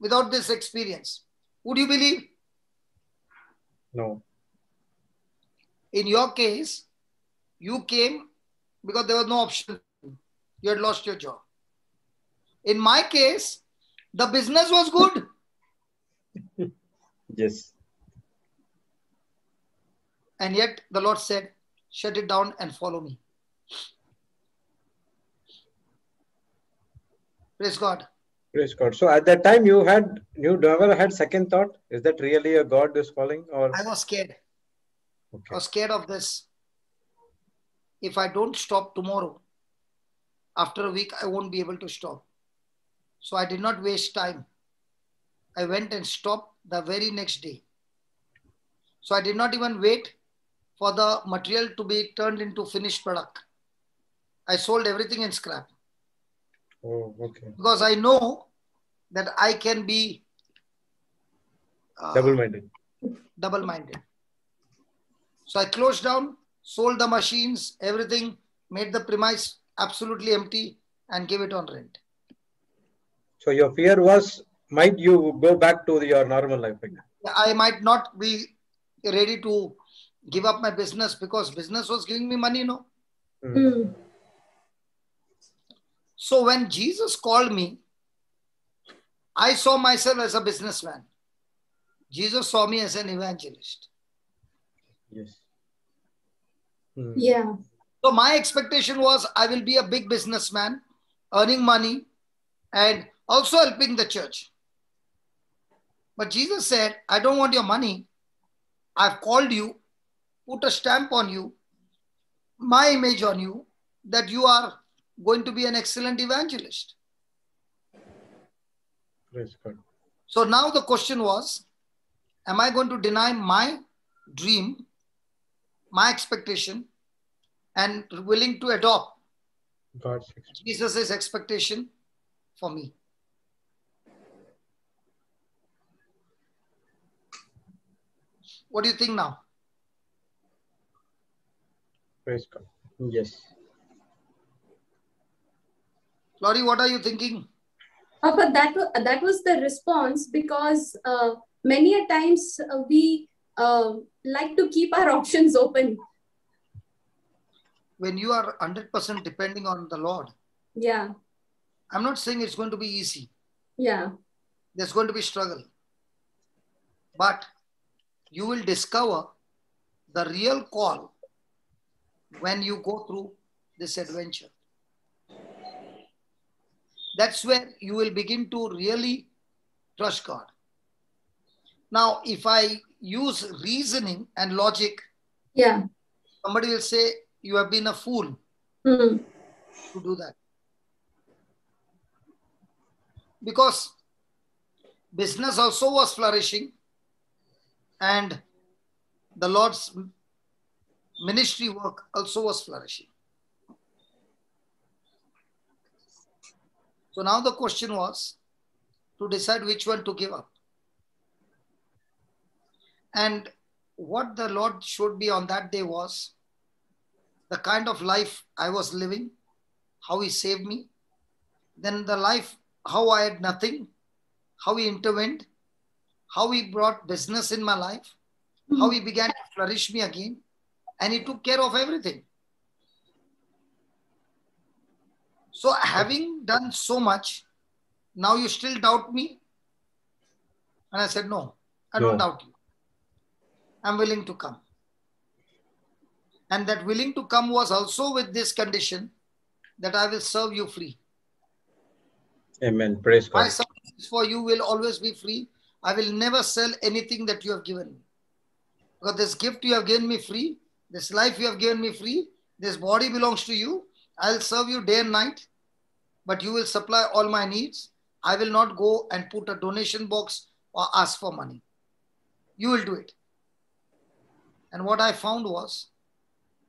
without this experience, would you believe? No. In your case, you came because there was no option. You had lost your job. In my case, the business was good. Yes. And yet the Lord said, shut it down and follow me. Praise God. Praise God. So at that time you never had second thought? Is that really a God is calling? Or I was scared. okay. I was scared of this. If I don't stop tomorrow, after a week, I won't be able to stop. So I did not waste time. I went and stopped the very next day. So I did not even wait for the material to be turned into finished product. I sold everything in scrap. Oh, okay. Because I know that I can be Double-minded. Double-minded. So I closed down, sold the machines, everything, made the premise absolutely empty and gave it on rent. So your fear was, might you go back to your normal life again? I might not be ready to give up my business because business was giving me money, no? Mm. So when Jesus called me, I saw myself as a businessman. Jesus saw me as an evangelist. Yes. Yeah. So my expectation was I will be a big businessman, earning money and also helping the church. But Jesus said, I don't want your money. I've called you, put a stamp on you, my image on you, that you are going to be an excellent evangelist. Praise God. So now the question was, am I going to deny my dream, my expectation, and willing to adopt God's expectation. Jesus' expectation for me? What do you think now? Praise God. Yes. Laurie, what are you thinking? But that was the response because many a times we like to keep our options open. When you are 100% depending on the Lord, Yeah. I'm not saying it's going to be easy. Yeah. There's going to be struggle. But you will discover the real call when you go through this adventure. That's where you will begin to really trust God. Now, if I use reasoning and logic, Yeah. somebody will say, you have been a fool Hmm. to do that. Because business also was flourishing and the Lord's ministry work also was flourishing. So now the question was to decide which one to give up. And what the Lord showed me on that day was the kind of life I was living, how He saved me, then the life, how I had nothing, how He intervened, how He brought business in my life, how He began to flourish me again, and He took care of everything. So having done so much, now you still doubt me? And I said, no, I don't doubt you. I'm willing to come. And that willing to come was also with this condition that I will serve you free. Amen. Praise God. My service for you will always be free. I will never sell anything that you have given me. Because this gift you have given me free, this life you have given me free, this body belongs to you. I'll serve you day and night, but you will supply all my needs. I will not go and put a donation box or ask for money. You will do it. And what I found was,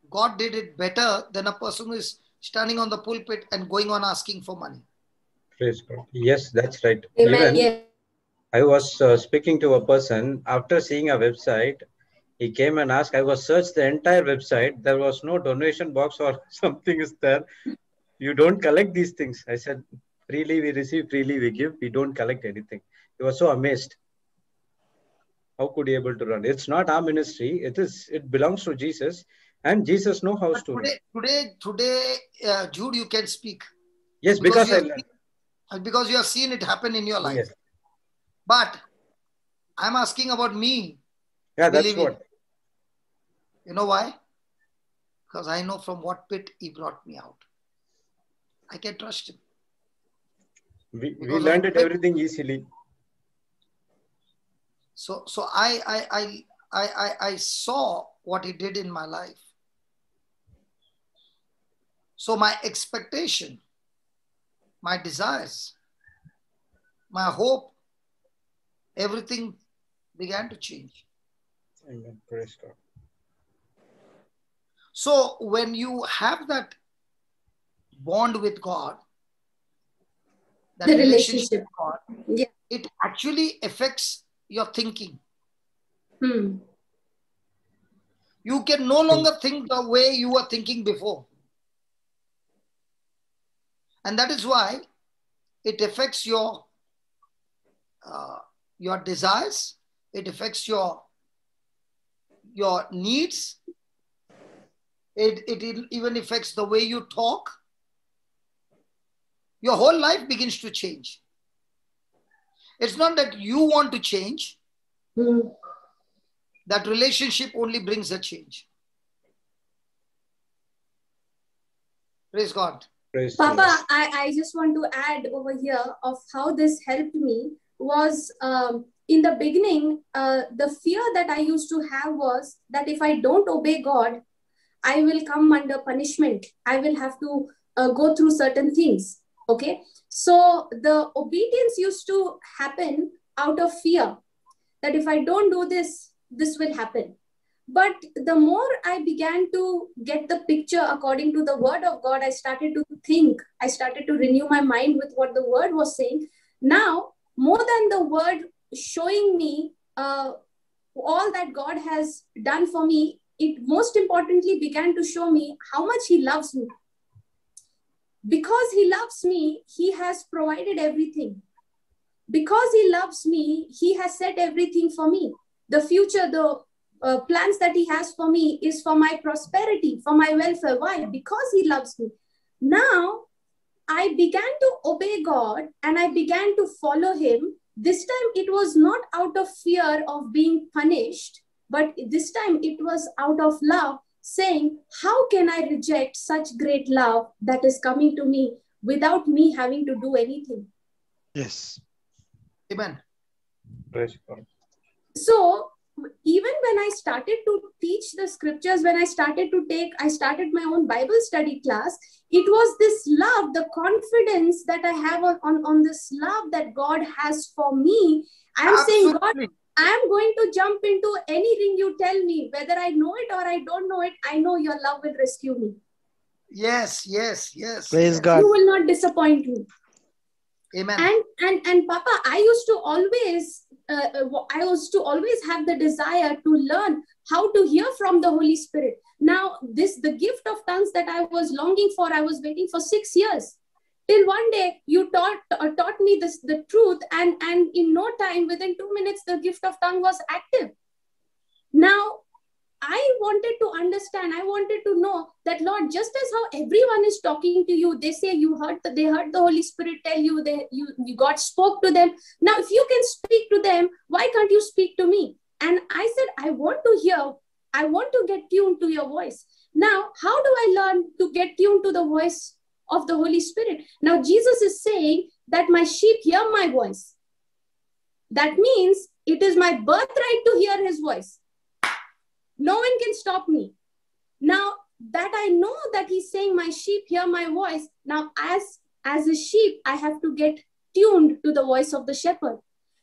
God did it better than a person who is standing on the pulpit and going on asking for money. Praise God. Yes, that's right. Amen. Even Yeah. I was speaking to a person after seeing a website. He came and asked, I was searched the entire website. There was no donation box or something is there. You don't collect these things. I said, freely we receive, freely we give. We don't collect anything. He was so amazed. How could he able to run? It's not our ministry. It belongs to Jesus, and Jesus knows how to run. Today, Jude, you can speak. Yes, because you have seen it happen in your life. Yes. But I'm asking about me. Yeah, that's what. You know why? Because I know from what pit He brought me out. I can trust Him. We learned it everything easily. So I saw what He did in my life. So my expectation, my desires, my hope, everything began to change. Amen. Praise God. So when you have that bond with God, that The relationship relationship. with God, Yeah. it actually affects your thinking. Hmm. You can no longer think the way you were thinking before. And that is why it affects your desires. It affects your needs. It even affects the way you talk. Your whole life begins to change. It's not that you want to change. That relationship only brings a change. Praise God. Praise Papa, I just want to add over here of how this helped me was in the beginning, the fear that I used to have was that if I don't obey God, I will come under punishment. I will have to go through certain things. Okay. So the obedience used to happen out of fear that if I don't do this, this will happen. But the more I began to get the picture according to the word of God, I started to think, I started to renew my mind with what the word was saying. Now, more than the word showing me all that God has done for me, it most importantly began to show me how much He loves me. Because He loves me, He has provided everything. Because He loves me, He has set everything for me. The future, the plans that He has for me is for my prosperity, for my welfare. Why? Because He loves me. Now, I began to obey God and I began to follow Him. This time it was not out of fear of being punished, but this time it was out of love, saying, how can I reject such great love that is coming to me without me having to do anything? Yes. Amen. Praise God. So even when I started to teach the scriptures, when I started my own Bible study class, it was this love, the confidence that I have on this love that God has for me. I am saying, God, I am going to jump into anything you tell me, whether I know it or I don't know it. I know your love will rescue me. Yes, yes, yes. Praise yes. God. You will not disappoint me. Amen. And Papa, I used to always have the desire to learn how to hear from the Holy Spirit. Now, the gift of tongues that I was longing for, I was waiting for 6 years. Till one day you taught me the truth, and in no time, within 2 minutes, the gift of tongue was active. Now, I wanted to understand, I wanted to know that, Lord, just as how everyone is talking to you, they say they heard the Holy Spirit tell you, God spoke to them. Now, if you can speak to them, why can't you speak to me? And I said, I want to hear, I want to get tuned to your voice. Now, how do I learn to get tuned to the voice of the Holy Spirit? Now, Jesus is saying that my sheep hear my voice. That means it is my birthright to hear his voice. No one can stop me. Now that I know that he's saying my sheep hear my voice, now as a sheep, I have to get tuned to the voice of the shepherd.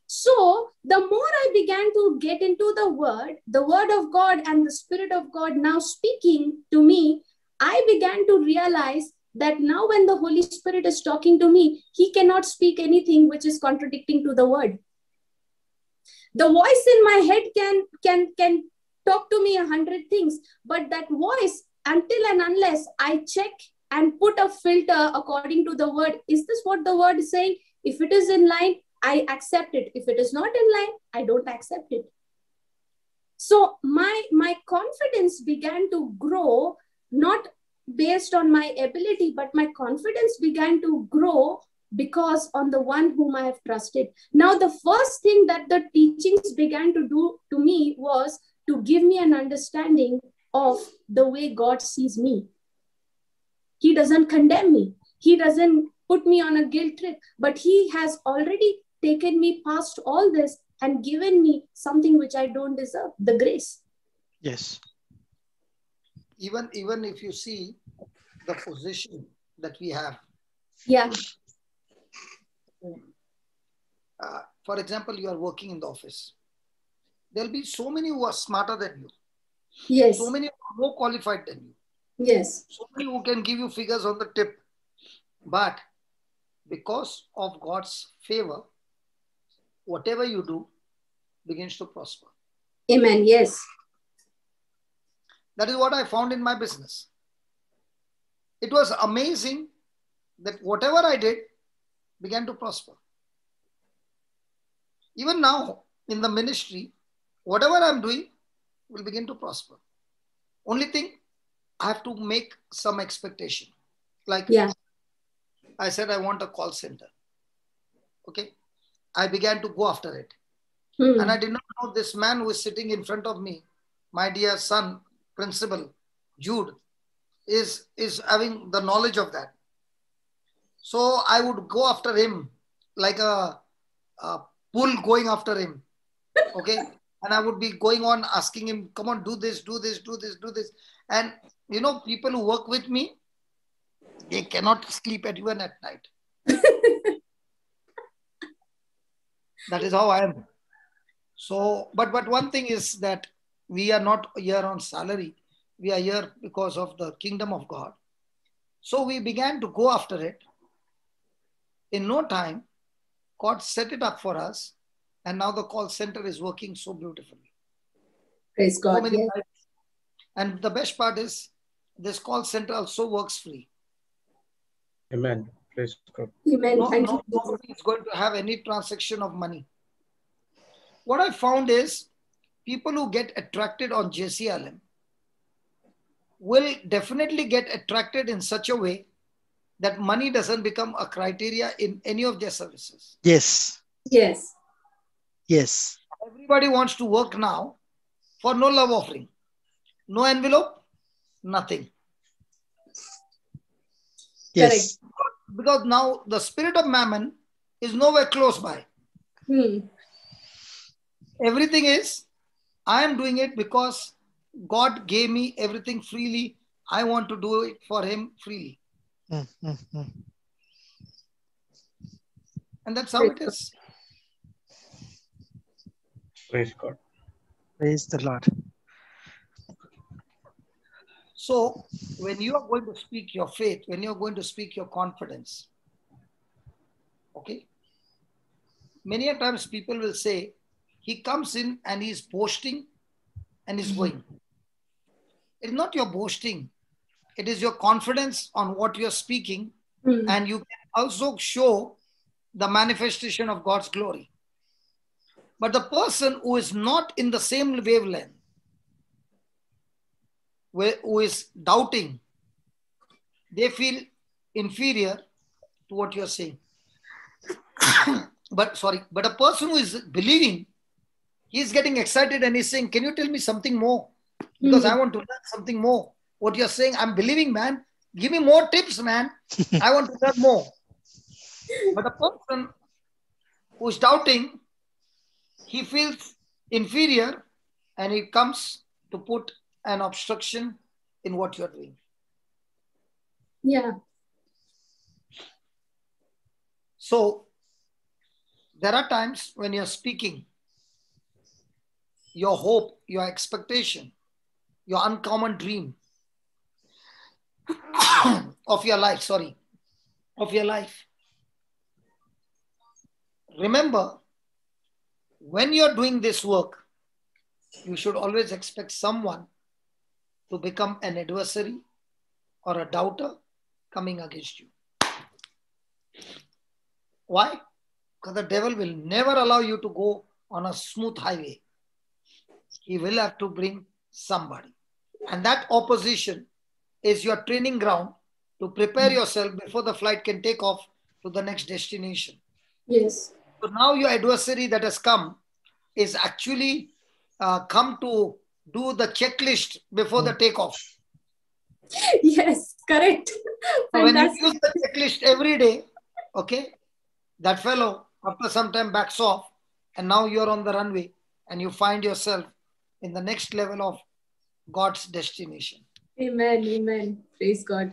So the more I began to get into the word of God and the Spirit of God now speaking to me, I began to realize that now when the Holy Spirit is talking to me, he cannot speak anything which is contradicting to the word. The voice in my head can talk to me 100 things, but that voice, until and unless I check and put a filter according to the word, is this what the word is saying? If it is in line, I accept it. If it is not in line, I don't accept it. So my confidence began to grow, not based on my ability, but my confidence began to grow because on the one whom I have trusted. Now, the first thing that the teachings began to do to me was to give me an understanding of the way God sees me. He doesn't condemn me. He doesn't put me on a guilt trip, but he has already taken me past all this and given me something which I don't deserve, the grace. Yes. Even if you see the position that we have. Yeah. For example, you are working in the office. There'll be so many who are smarter than you. Yes. So many who are more qualified than you. Yes. So many who can give you figures on the tip. But because of God's favor, whatever you do begins to prosper. Amen. Yes. That is what I found in my business. It was amazing that whatever I did began to prosper. Even now in the ministry, whatever I'm doing will begin to prosper. Only thing, I have to make some expectation. Like I said, I want a call center. Okay. I began to go after it. And I did not know this man who is sitting in front of me, my dear son, principal, Jude, is having the knowledge of that. So I would go after him like a bull going after him. Okay. And I would be going on asking him, come on, do this, do this, do this, do this. And you know, people who work with me, they cannot sleep even at night. That is how I am. So, but one thing is that we are not here on salary. We are here because of the kingdom of God. So we began to go after it. In no time, God set it up for us. And now the call center is working so beautifully. Praise God. So many guys. And the best part is this call center also works free. Amen. Praise God. Amen. Nobody is going to have any transaction of money. What I found is people who get attracted on JCILM will definitely get attracted in such a way that money doesn't become a criteria in any of their services. Yes. Yes. Everybody wants to work now for no love offering, no envelope, Nothing. Yes. Because now the spirit of mammon is nowhere close by. Everything is, I am doing it because God gave me everything freely. I want to do it for Him freely. And that's how it is. Praise God. Praise the Lord. So, when you are going to speak your faith, when you are going to speak your confidence, okay, many a times people will say, he comes in and he's boasting and he's going. It's not your boasting, it is your confidence on what you're speaking, and you can also show the manifestation of God's glory. But the person who is not in the same wavelength, who is doubting, they feel inferior to what you're saying. But a person who is believing, he's getting excited and he's saying, can you tell me something more? Because I want to learn something more. What you're saying, I'm believing, man. Give me more tips, man. I want to learn more. But a person who's doubting, he feels inferior and he comes to put an obstruction in what you're doing. Yeah. So, there are times when you're speaking, your hope, your expectation, your uncommon dream of your life, Remember, when you're doing this work, you should always expect someone to become an adversary or a doubter coming against you. Why? Because the devil will never allow you to go on a smooth highway. He will have to bring somebody. And that opposition is your training ground to prepare yourself before the flight can take off to the next destination. Yes. So now your adversary that has come is actually come to do the checklist before the takeoff. Yes, correct. So when you use the checklist every day, okay, that fellow after some time backs off and now you're on the runway and you find yourself in the next level of God's destination. Amen. Amen. Praise God.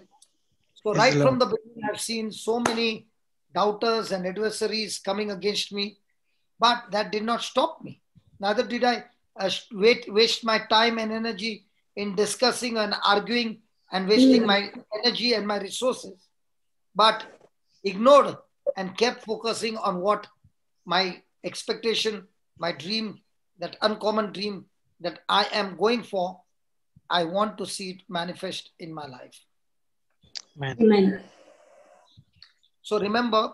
So right from the beginning, I've seen so many doubters and adversaries coming against me, but that did not stop me. Neither did I waste my time and energy in discussing and arguing and wasting my energy and my resources, but ignored and kept focusing on what my expectation, my dream, that uncommon dream that I am going for, I want to see it manifest in my life. Amen. So remember,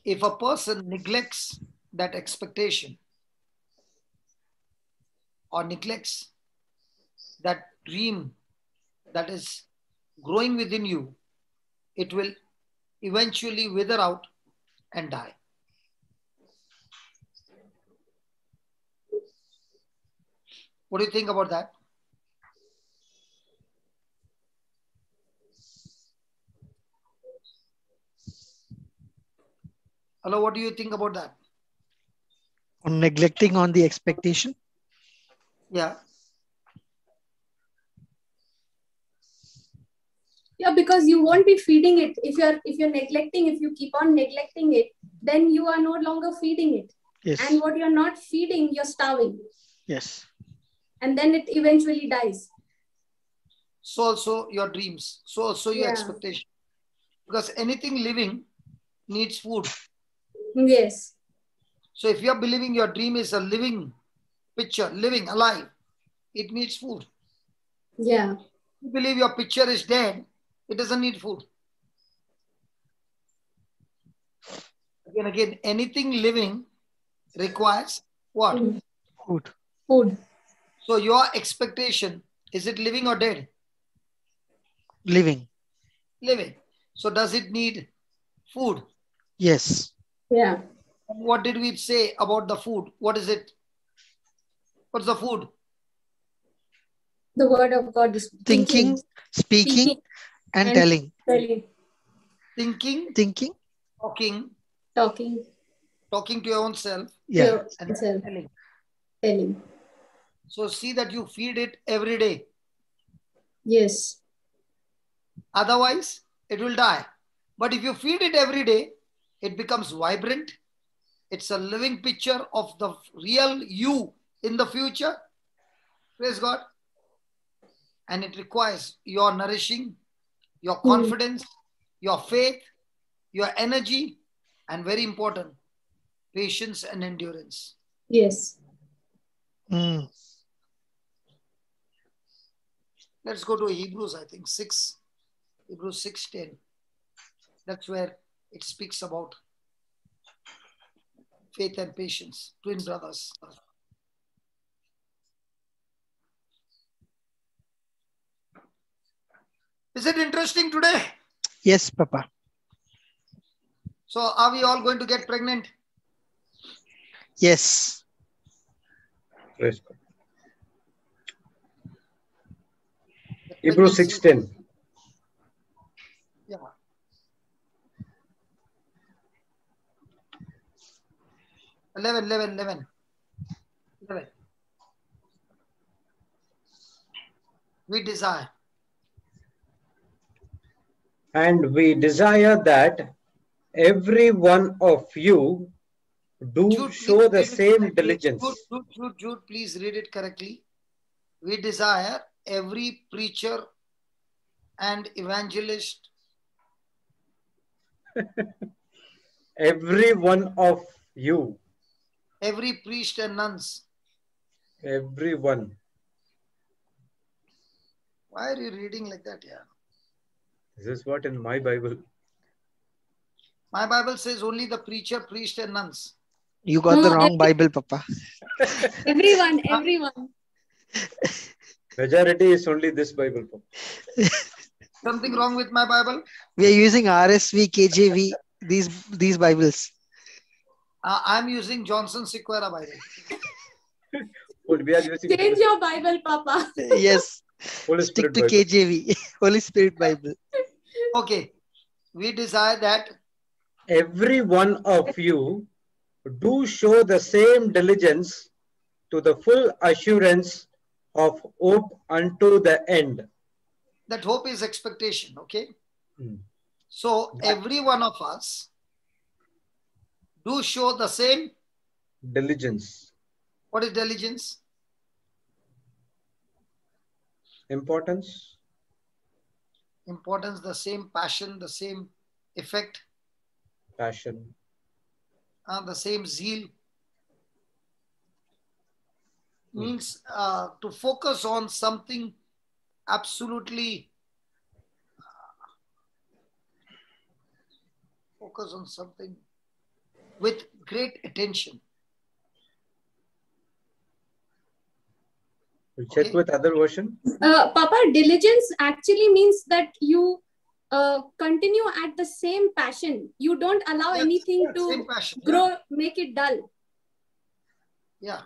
if a person neglects that expectation or neglects that dream that is growing within you, it will eventually wither out and die. What do you think about that? Hello, what do you think about that? On neglecting on the expectation? Yeah. Yeah, because you won't be feeding it. If you keep on neglecting it, then you are no longer feeding it. Yes. And what you're not feeding, you're starving. Yes. And then it eventually dies. So also your dreams, so also your expectation. Because anything living needs food. Yes. So if you're believing your dream is a living picture, living, alive, it needs food. Yeah. If you believe your picture is dead, it doesn't need food. Again, anything living requires what? Food. Food. So your expectation, is it living or dead? Living. Living. So does it need food? Yes. Yeah. What did we say about the food? What is it? What's the food? The word of God is thinking, speaking, and telling. Thinking, Thinking, talking talking to your own self, to yeah. and yourself, telling. telling. So see that you feed it every day. Yes. Otherwise, it will die. But if you feed it every day, it becomes vibrant. It's a living picture of the real you in the future. Praise God. And it requires your nourishing, your confidence, your faith, your energy, and very important, patience and endurance. Yes. Mm. Let's go to Hebrews, I think, 6. Hebrews 6:10. That's where it speaks about faith and patience, twin brothers. Is it interesting today? Yes, Papa. So are we all going to get pregnant? Yes. Praise God. Hebrews 6:10. Yeah. Eleven. We desire. And we desire that every one of you do Jude, show the read it same correctly. diligence. Jude, please read it correctly. We desire every preacher and evangelist. Every one of you. Every priest and nuns. Every one. Why are you reading like that? Yeah. This is what in my Bible. My Bible says only the preacher, priest, and nuns. You got the wrong Bible, Papa. Everyone. Majority is only this Bible. Something wrong with my Bible? We are using RSV, KJV, these Bibles. I'm using Johnson Sequeira Bible. We are using Change your Bible, Papa. Yes. Holy Stick Spirit to Bible. KJV, Holy Spirit Bible. Okay. We desire that every one of you do show the same diligence to the full assurance of hope unto the end. that hope is expectation. Okay. So every one of us do show the same diligence. What is diligence? Importance. Importance, the same passion, the same effect, Passion. the same zeal. Means to focus on something absolutely, focus on something with great attention. We'll check with other version. Papa, diligence actually means that you continue at the same passion. You don't allow anything to grow, make it dull. Yeah.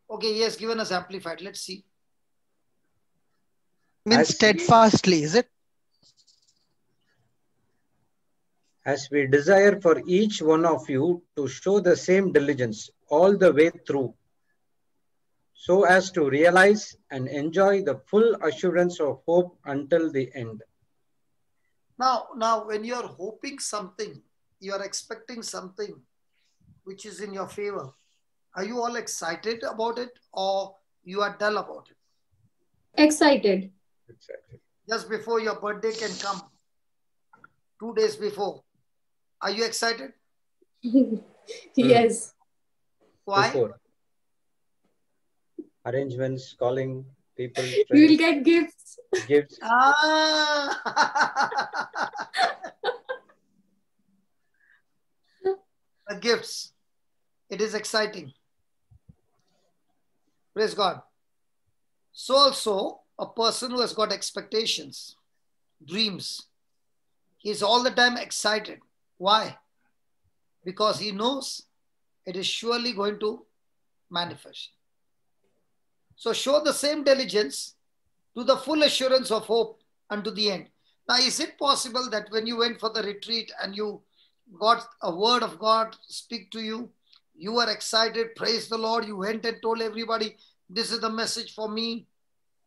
Okay, yes, given us amplified. Let's see. Means steadfastly, is it? As we desire for each one of you to show the same diligence all the way through, so as to realize and enjoy the full assurance of hope until the end. Now, when you're hoping something, you're expecting something which is in your favor, are you all excited about it or you are dull about it? Excited. Just before your birthday can come, 2 days before, are you excited? Yes. Why? Before. Arrangements, calling people, friends. You will get gifts. Gifts. The gifts. It is exciting. Praise God. So also, a person who has got expectations, dreams, he is all the time excited. Why? Because he knows it is surely going to manifest. So show the same diligence to the full assurance of hope unto the end. Now, is it possible that when you went for the retreat and you got a word of God speak to you, you were excited, praise the Lord, you went and told everybody, this is the message for me,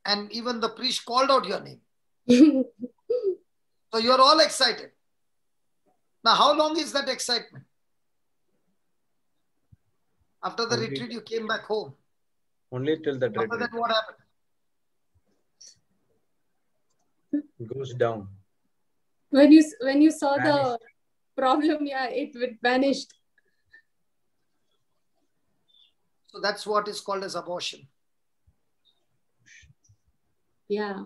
and even the priest called out your name. So you're all excited. Now, how long is that excitement? After the retreat, you came back home. Only till the After retreat. that, what happened? It goes down. When you saw Vanished. the problem, yeah, it vanished. So that's what is called as abortion. Yeah.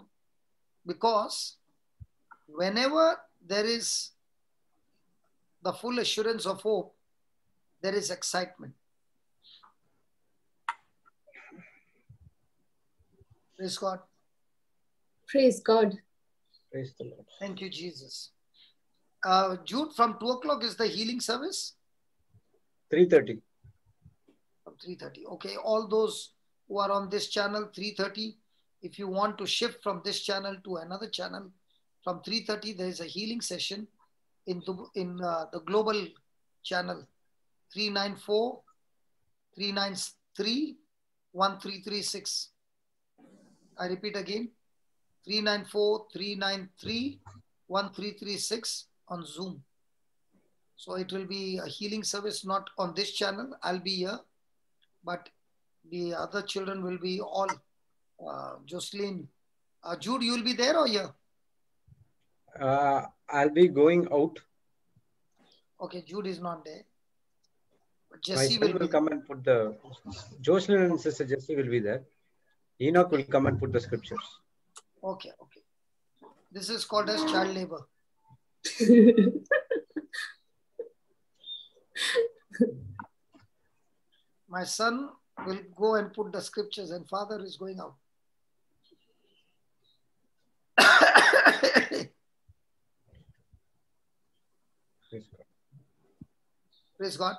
Because whenever there is the full assurance of hope, there is excitement. Praise God. Praise God. Praise the Lord. Thank you, Jesus. Jude, from 2 o'clock is the healing service? 3:30. From 3:30. Okay, all those who are on this channel, 3:30. If you want to shift from this channel to another channel, from 3:30, there is a healing session in the global channel, 394 393 1336. I repeat again, 394 393 1336 on Zoom. So it will be a healing service, not on this channel. I'll be here, but the other children will be all. Jocelyn, Jude, you will be there or here? I'll be going out. Okay, Jude is not there. But My Jesse son will will be come and put the. Jocelyn and Sister Jessie will be there. Enoch will come and put the scriptures. Okay, okay. This is called as child labor. My son will go and put the scriptures, and father is going out. Praise God. Praise God.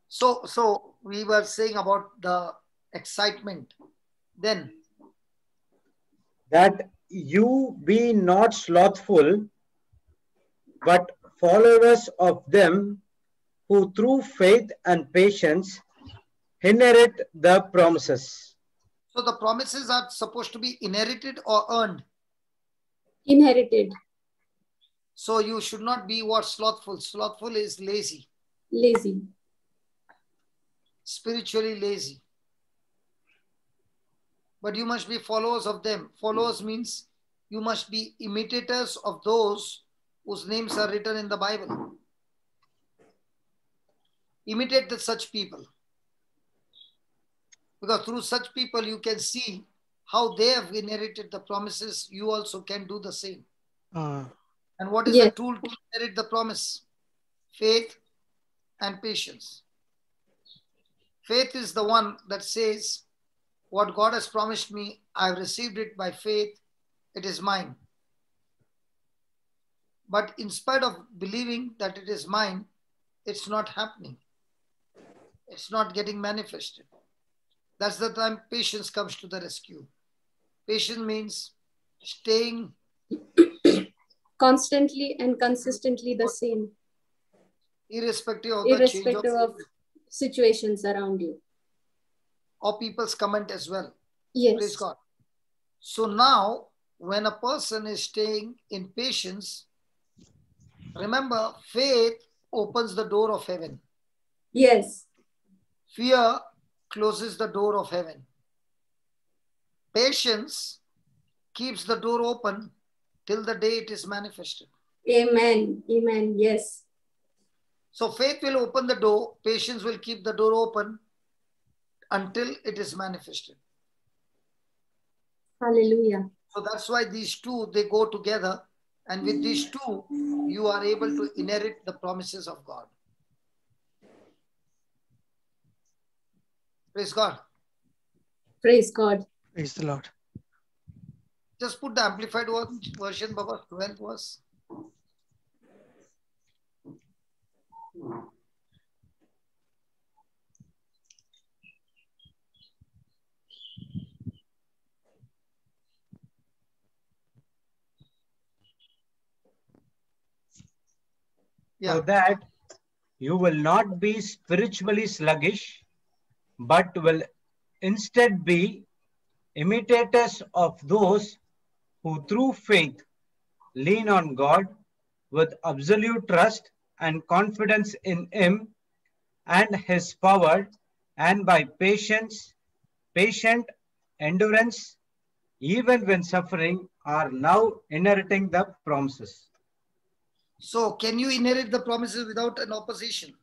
So we were saying about the excitement. Then, That you be not slothful, but followers of them who through faith and patience inherit the promises. so the promises are supposed to be inherited or earned. Inherited. So you should not be what slothful. Slothful is lazy, Lazy. spiritually lazy. But you must be followers of them. Followers means you must be imitators of those whose names are written in the Bible. Imitate such people. Because through such people you can see how they have inherited the promises. You also can do the same. And what is the tool to inherit the promise? Faith and patience. Faith is the one that says, what God has promised me, I've received it by faith, it is mine. But in spite of believing that it is mine, it's not happening. It's not getting manifested. That's the time patience comes to the rescue. Patience means staying constantly and consistently the same, irrespective of the change of situations around you or people's comment as well. Yes. Praise God. So now when a person is staying in patience, remember, faith opens the door of heaven. Yes. Fear closes the door of heaven. Patience keeps the door open till the day it is manifested. Amen. Amen. Yes. So faith will open the door. Patience will keep the door open until it is manifested. Hallelujah. So that's why these two, they go together. And with these two, you are able to inherit the promises of God. Praise God. Praise God. Praise the Lord. Just put the amplified version, Baba, 12th verse. so that you will not be spiritually sluggish, but will instead be imitators of those who through faith lean on God with absolute trust and confidence in Him and His power, and by patient endurance, even when suffering, are now inheriting the promises. So can you inherit the promises without an opposition?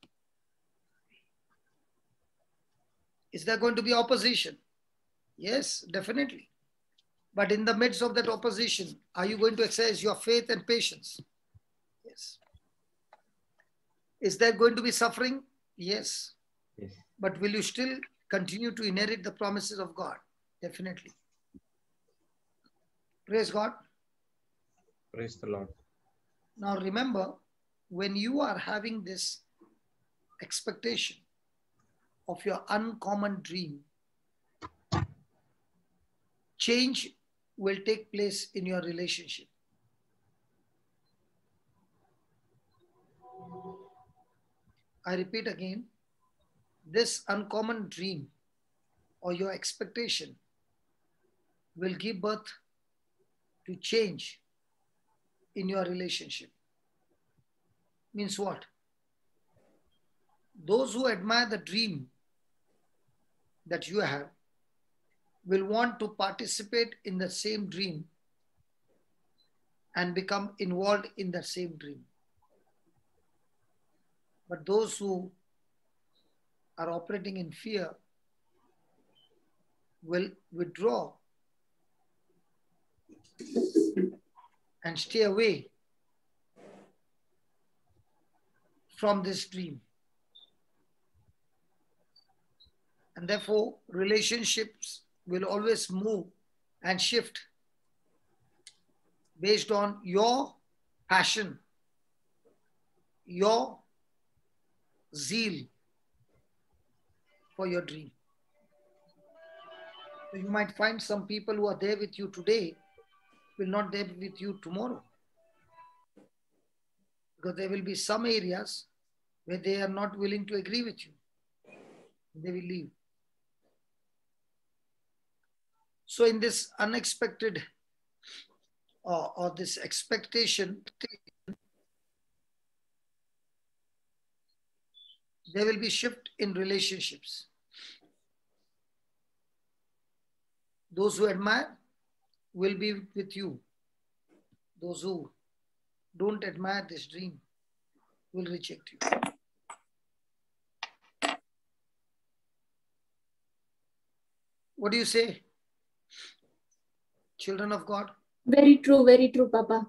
Is there going to be opposition? Yes, definitely. But in the midst of that opposition, are you going to exercise your faith and patience? Yes. Is there going to be suffering? Yes. Yes. But will you still continue to inherit the promises of God? Definitely. Praise God. Praise the Lord. Now remember, when you are having this expectation of your uncommon dream, change will take place in your relationship. I repeat again, this uncommon dream or your expectation will give birth to change in your relationship. Means what? Those who admire the dream that you have will want to participate in the same dream and become involved in the same dream. But those who are operating in fear will withdraw and stay away from this dream. And therefore, relationships will always move and shift based on your passion, your zeal for your dream. So you might find some people who are there with you today will not there with you tomorrow. Because there will be some areas where they are not willing to agree with you. They will leave. So in this unexpected or this expectation, there will be shift in relationships. Those who admire will be with you. Those who don't admire this dream will reject you. What do you say, children of God? Very true, Papa.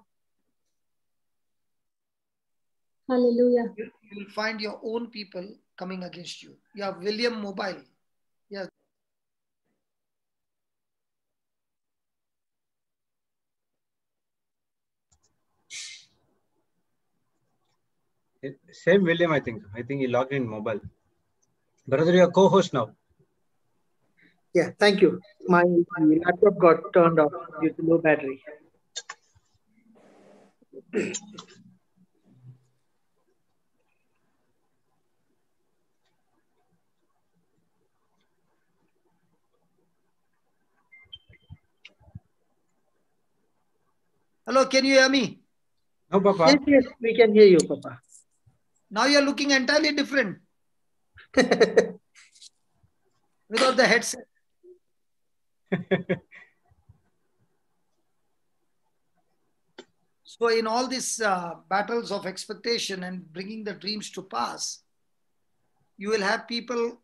Hallelujah. You will find your own people coming against you. You have William Mobile. Yes. Same William, I think. I think he logged in mobile. Brother, you're co-host now. Yeah, thank you. My laptop got turned off due to low battery. Hello, can you hear me? No, Papa. Yes, yes, we can hear you, Papa. Now you're looking entirely different without the headset. So in all these battles of expectation and bringing the dreams to pass, you will have people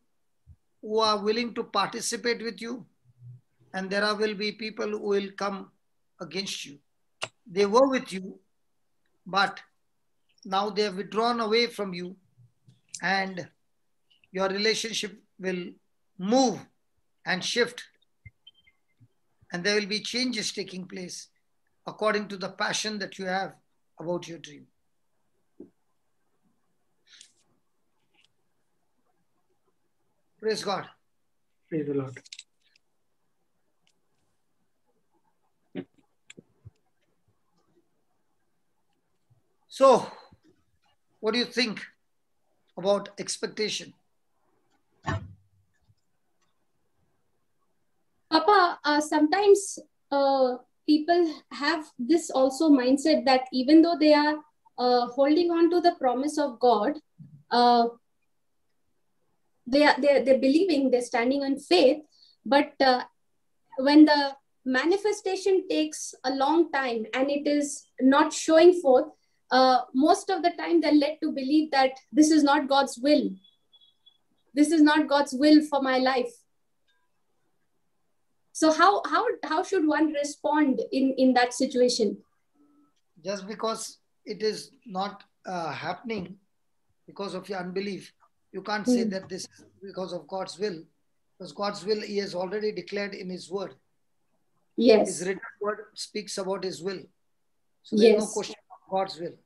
who are willing to participate with you, and there will be people who will come against you. They were with you, but now they have withdrawn away from you, and your relationship will move and shift, and there will be changes taking place according to the passion that you have about your dream. Praise God. Praise the Lord. So, What do you think about expectation? Papa, sometimes people have this also mindset that even though they are holding on to the promise of God, uh, they're believing, they're standing on faith, but when the manifestation takes a long time and it is not showing forth, most of the time they're led to believe that this is not God's will. This is not God's will for my life. So how should one respond in that situation? Just because it is not happening because of your unbelief, you can't say that this is because of God's will. Because God's will, He has already declared in His word. Yes. His written word speaks about His will. So there's no question of God's will.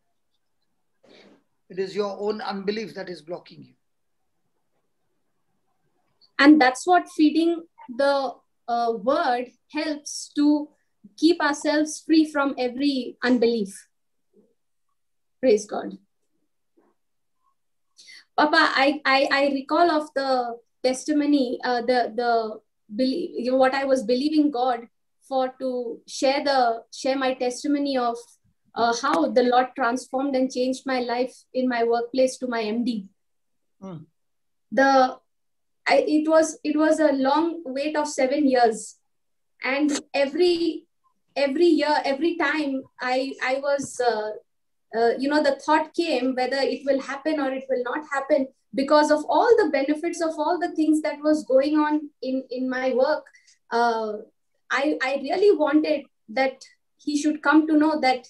It is your own unbelief that is blocking you. And that's what feeding the word helps to keep ourselves free from every unbelief. Praise God. Papa, I recall of the testimony, what I was believing God for, to share my testimony of how the Lord transformed and changed my life in my workplace to my MD. It was a long wait of 7 years, and every year, every time I was the thought came whether it will happen or it will not happen, because of all the benefits of all the things that was going on in my work. I really wanted that he should come to know that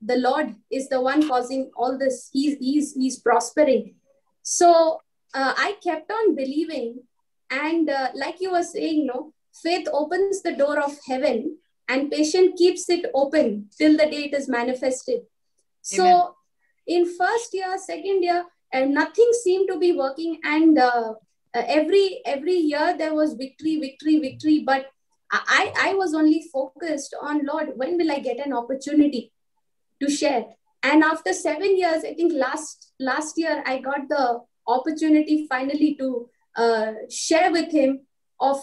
the Lord is the one causing all this. He's prospering. So I kept on believing, and like you were saying, no, faith opens the door of heaven, and patience keeps it open till the day it is manifested. So Amen. In first year, second year, nothing seemed to be working, and every year there was victory. But I was only focused on, Lord, when will I get an opportunity to share? And after 7 years, I think last year, I got the opportunity finally to share with him of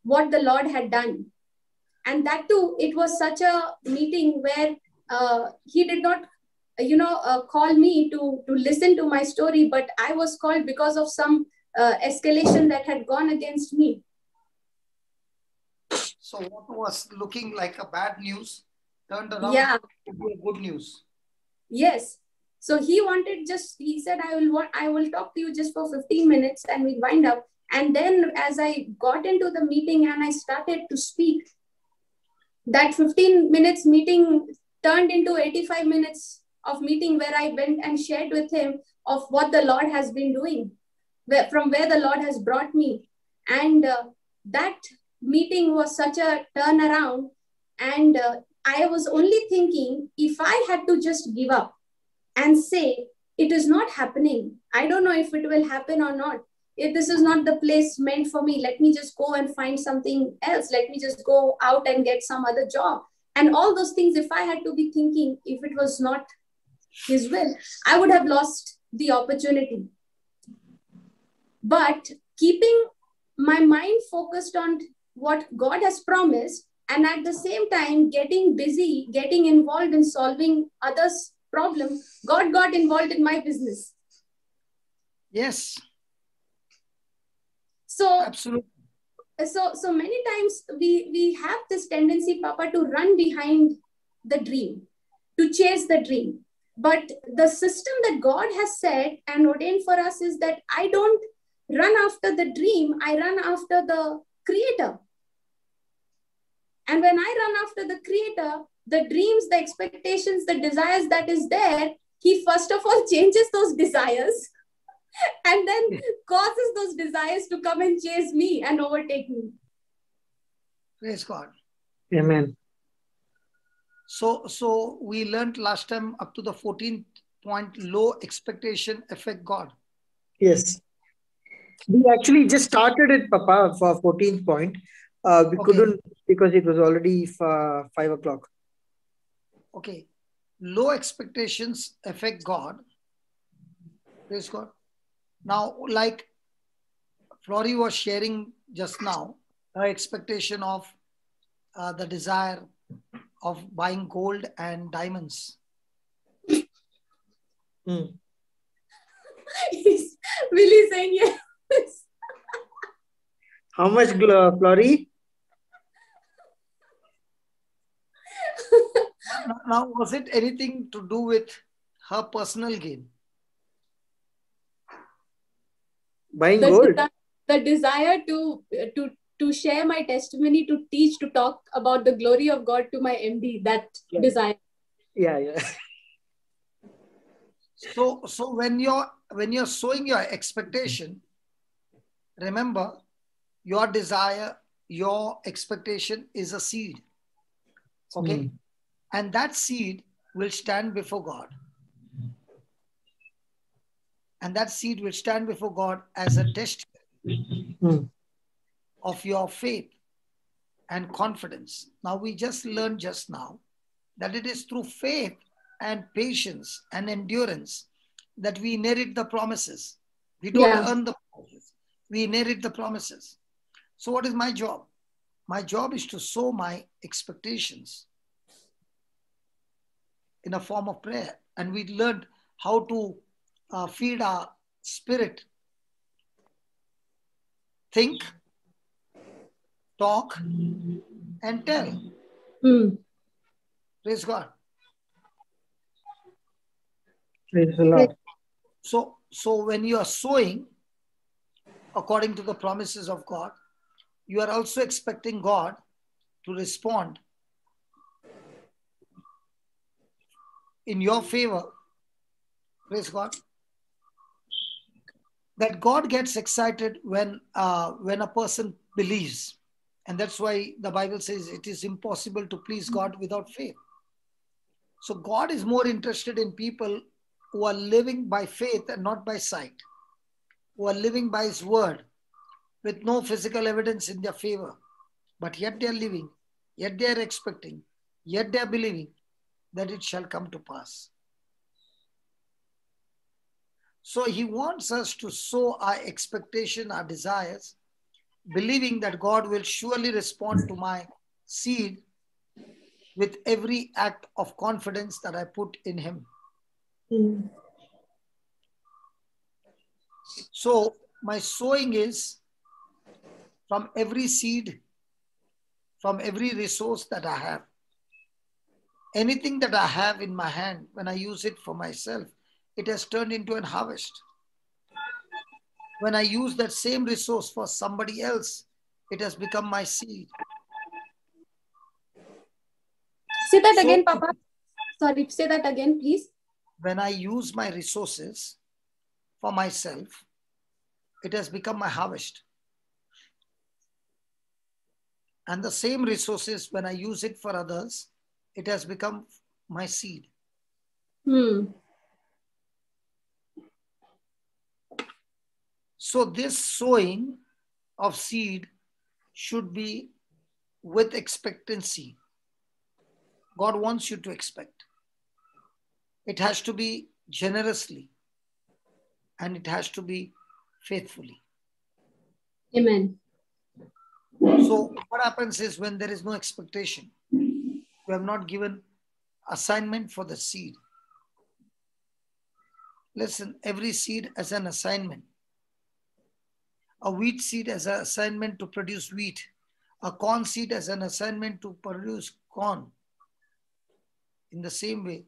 what the Lord had done. And that too, it was such a meeting where he did not call me to listen to my story, but I was called because of some escalation that had gone against me. So what was looking like a bad news turned around to be a good news. Yes. So he said, I will talk to you just for 15 minutes and we wind up. And then as I got into the meeting and I started to speak, that 15 minutes meeting turned into 85 minutes of meeting, where I went and shared with him of what the Lord has been doing, from where the Lord has brought me. And that meeting was such a turnaround. And I was only thinking, if I had to just give up and say, it is not happening, I don't know if it will happen or not. If this is not the place meant for me, let me just go and find something else. Let me just go out and get some other job. And all those things, if I had to be thinking, if it was not His will, I would have lost the opportunity. But keeping my mind focused on what God has promised, and at the same time getting busy, getting involved in solving others' problem, God got involved in my business. Yes. So absolutely. So many times we have this tendency, Papa, to run behind the dream, to chase the dream. But the system that God has set and ordained for us is that I don't run after the dream, I run after the Creator. And when I run after the Creator, the dreams, the expectations, the desires that is there, He first of all changes those desires and then causes those desires to come and chase me and overtake me. Praise God. Amen. So we learned last time up to the 14th point, low expectation affect God. Yes. We actually just started it, Papa, for 14th point. We couldn't because it was already 5 o'clock. Okay. Low expectations affect God Praise God. Now, like Flory was sharing just now, her expectation of the desire of buying gold and diamonds. Hmm. Willie saying yes. How much, Flory? Now, was it anything to do with her personal gain? Buying The, gold? the desire to share my testimony, to teach, to talk about the glory of God to my MD, that Yeah. desire. Yeah, yeah. So when you're sowing your expectation, remember your desire, your expectation is a seed. Okay? Hmm. And that seed will stand before God. And that seed will stand before God as a testimony Hmm. of your faith and confidence. Now, we just learned just now that it is through faith and patience and endurance that we inherit the promises. We don't Yeah. earn the promises, we inherit the promises. So, what is my job? My job is to sow my expectations in a form of prayer. And we learned how to feed our spirit, think, talk, and tell. Hmm. Praise God. Praise the Lord. So when you are sowing according to the promises of God, you are also expecting God to respond in your favor. Praise God. That God gets excited when a person believes, and that's why the Bible says it is impossible to please God without faith. So God is more interested in people who are living by faith and not by sight, who are living by His word with no physical evidence in their favor, but yet they are living, yet they are expecting, yet they are believing that it shall come to pass. So He wants us to sow our expectation, our desires, believing that God will surely respond to my seed with every act of confidence that I put in Him. Hmm. So my sowing is from every seed, from every resource that I have. Anything that I have in my hand, when I use it for myself, it has turned into an harvest. When I use that same resource for somebody else, it has become my seed. Say that So again, Papa. Sorry, say that again, please. when I use my resources for myself, it has become my harvest. And the same resources, when I use it for others, it has become my seed. Hmm. So this sowing of seed should be with expectancy. God wants you to expect. It has to be generously and it has to be faithfully. Amen. So what happens is when there is no expectation, you have not given assignment for the seed. Listen, every seed has an assignment. A wheat seed has an assignment to produce wheat. A corn seed has an assignment to produce corn. In the same way,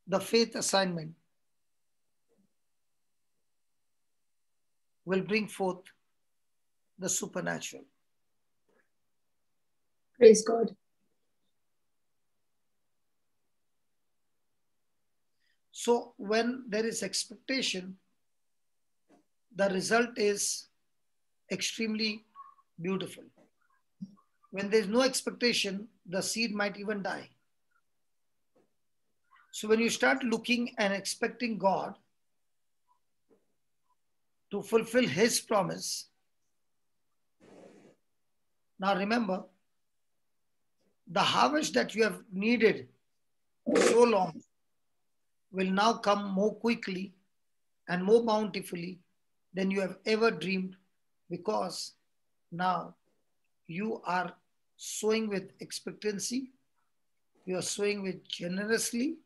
the faith assignment will bring forth the supernatural. Praise God. So when there is expectation, the result is extremely beautiful. When there's no expectation, the seed might even die. So when you start looking and expecting God to fulfill His promise, now remember, the harvest that you have needed so long will now come more quickly and more bountifully than you have ever dreamed, because now you are sowing with expectancy, you are sowing with generously,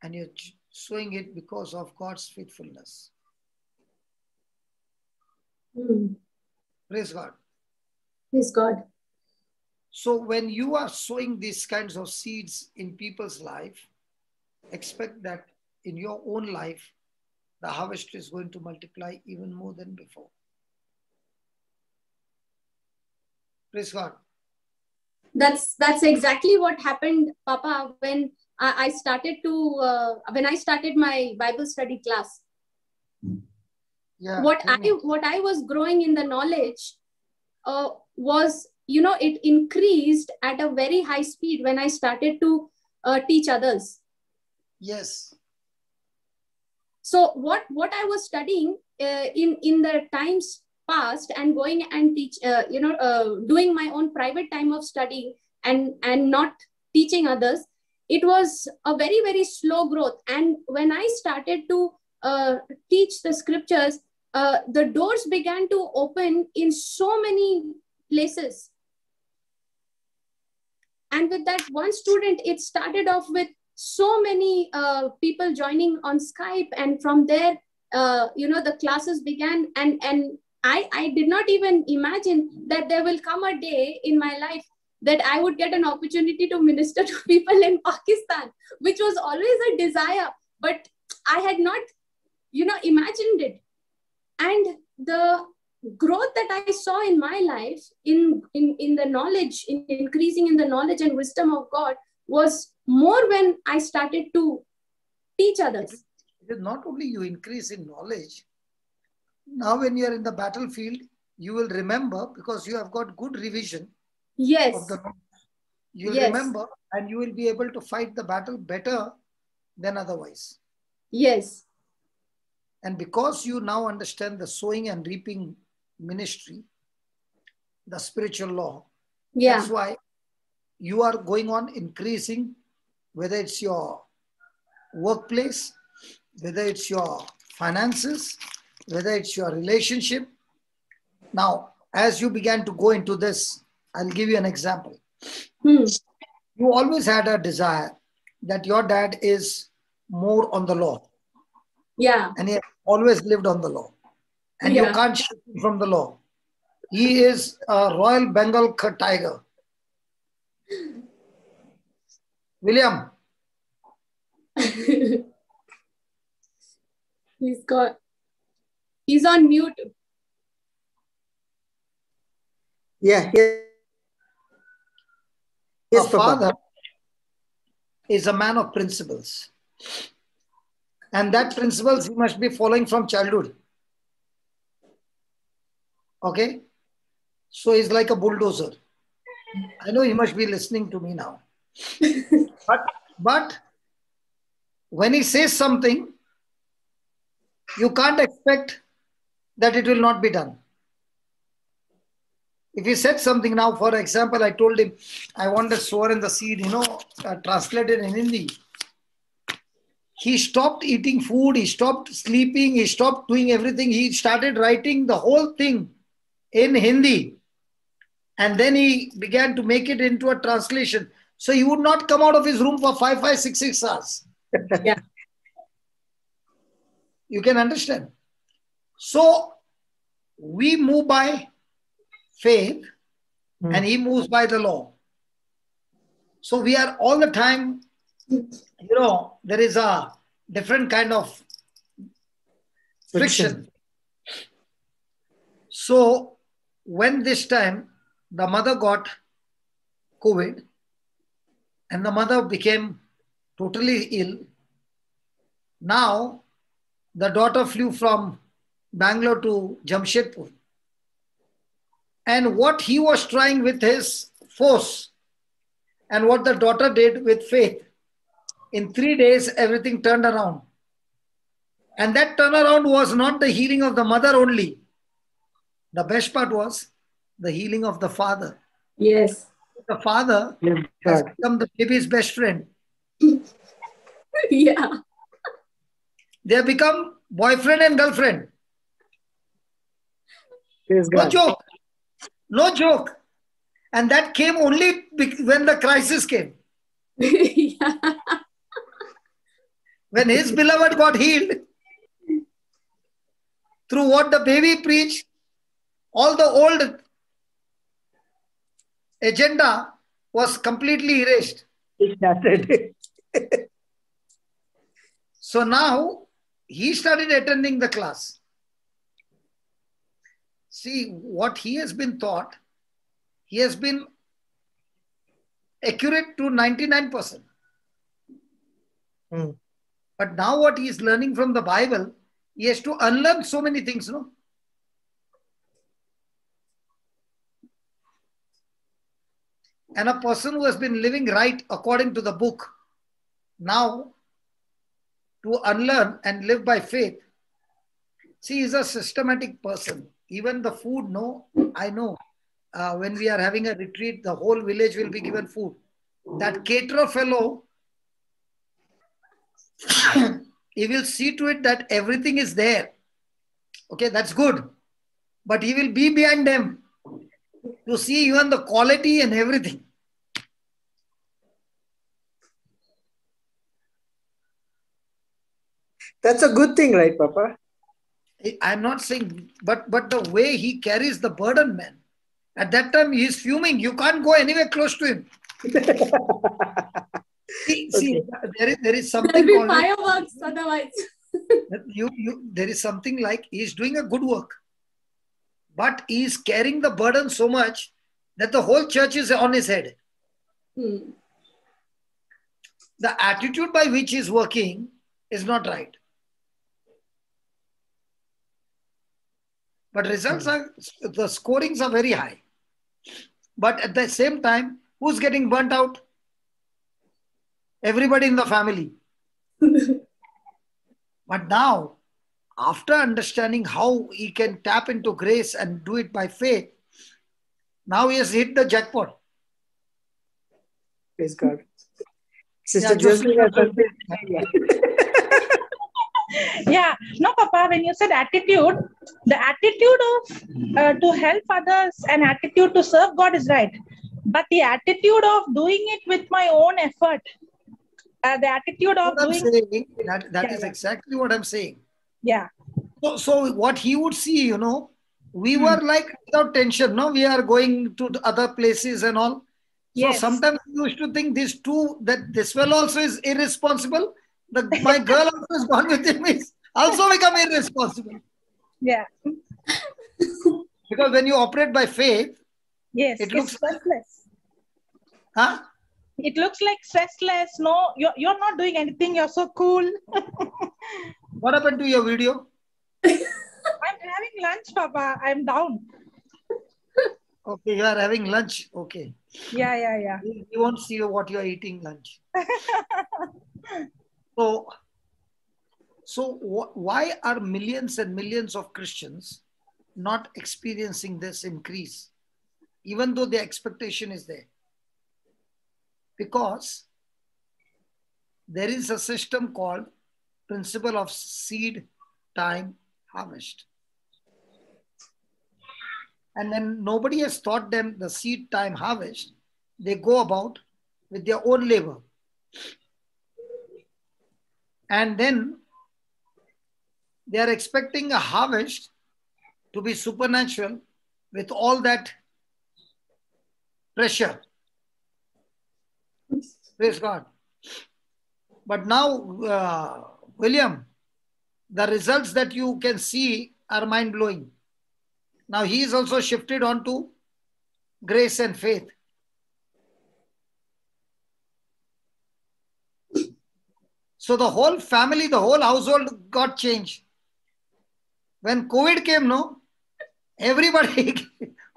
and you're sowing it because of God's faithfulness. Praise God. Praise God. So when you are sowing these kinds of seeds in people's life, expect that in your own life, the harvest is going to multiply even more than before. Praise God. That's exactly what happened, Papa, when I started my Bible study class. Yeah, What I was growing in the knowledge was, it increased at a very high speed when I started to teach others. Yes. So what I was studying in the times past and going and teach, doing my own private time of studying and not teaching others, it was a very, very slow growth. And when I started to teach the scriptures, the doors began to open in so many places. And with that one student, it started off with so many people joining on Skype. And from there, the classes began. And I did not even imagine that there will come a day in my life that I would get an opportunity to minister to people in Pakistan, which was always a desire, but I had not, imagined it. And the growth that I saw in my life in the knowledge, in increasing in the knowledge and wisdom of God, was more when I started to teach others. It is not only you increase in knowledge. Now when you are in the battlefield, you will remember, because you have got good revision. Yes. Of the, you will remember, and you will be able to fight the battle better than otherwise. Yes. And because you now understand the sowing and reaping ministry, the spiritual law, that's why you are going on increasing, whether it's your workplace, whether it's your finances, whether it's your relationship. Now, as you began to go into this, I'll give you an example. You always had a desire that your dad is more on the law. Yeah. And he has always lived on the law. And you can't shift him from the law. He is a Royal Bengal tiger. William. He's on mute. Yeah. Yes, a father is a man of principles. And that principles he must be following from childhood. Okay? So he's like a bulldozer. I know he must be listening to me now. But when he says something, you can't expect that it will not be done. If he said something now, for example, I told him, I want the sower and the seed, translated in Hindi. He stopped eating food, he stopped sleeping, he stopped doing everything. He started writing the whole thing in Hindi. And then he began to make it into a translation. So he would not come out of his room for 5, 6 hours. Yeah. You can understand. So we move by faith and he moves by the law. So we are all the time, there is a different kind of friction. So when this time the mother got COVID and the mother became totally ill, now the daughter flew from Bangalore to Jamshedpur. And what he was trying with his force and what the daughter did with faith, in 3 days, everything turned around. And that turnaround was not the healing of the mother only. The best part was the healing of the father. Yes. The father has become the baby's best friend. Yeah. They have become boyfriend and girlfriend. Praise No God. joke. No joke. And that came only when the crisis came. Yeah. When his beloved got healed through what the baby preached, all the old agenda was completely erased. He started. So now he started attending the class. See, what he has been taught, he has been accurate to 99%. Hmm. But now what he is learning from the Bible, he has to unlearn so many things, no? And a person who has been living right according to the book, now to unlearn and live by faith. See, he's a systematic person. Even the food, no, I know. When we are having a retreat, the whole village will be given food. That caterer fellow, he will see to it that everything is there. Okay, that's good. But he will be behind them to see even the quality and everything. That's a good thing, right, Papa? I'm not saying, but the way he carries the burden, man. At that time, he is fuming. You can't go anywhere close to him. See, there is something There'll be called fireworks otherwise. there is something like he's doing a good work, but he's carrying the burden so much that the whole church is on his head. Hmm. The attitude by which he's working is not right. But results are, the scorings are very high. But at the same time, who's getting burnt out? Everybody in the family. But now, after understanding how he can tap into grace and do it by faith, now he has hit the jackpot. Praise God. Sister Jocelyn, Jocelyn has something. Yeah, no, Papa, when you said attitude, the attitude of to help others and attitude to serve God is right. But the attitude of doing it with my own effort, the attitude of What I'm doing saying, that Yeah, is yeah. exactly what I'm saying. Yeah, So what he would see, we were like without tension, no? We are going to the other places and all. So yes. sometimes we used to think these two, that this fellow also is irresponsible. My girl also is gone with him, is also become irresponsible. Yeah, Because when you operate by faith, yes, it it's looks like, stressless. huh? It looks like stressless. No, you're not doing anything. You're so cool. What happened to your video? I'm having lunch, Papa. I'm down. Okay, you are having lunch. Okay. Yeah. We won't see what you are eating lunch. So why are millions and millions of Christians not experiencing this increase, even though the expectation is there? Because there is a system called principle of seed, time, harvest. And then nobody has taught them the seed, time, harvest. They go about with their own labor. And then they are expecting a harvest to be supernatural with all that pressure. Praise God. But now, William, the results that you can see are mind-blowing. Now he is also shifted onto grace and faith. So the whole family, the whole household got changed. When COVID came, no, everybody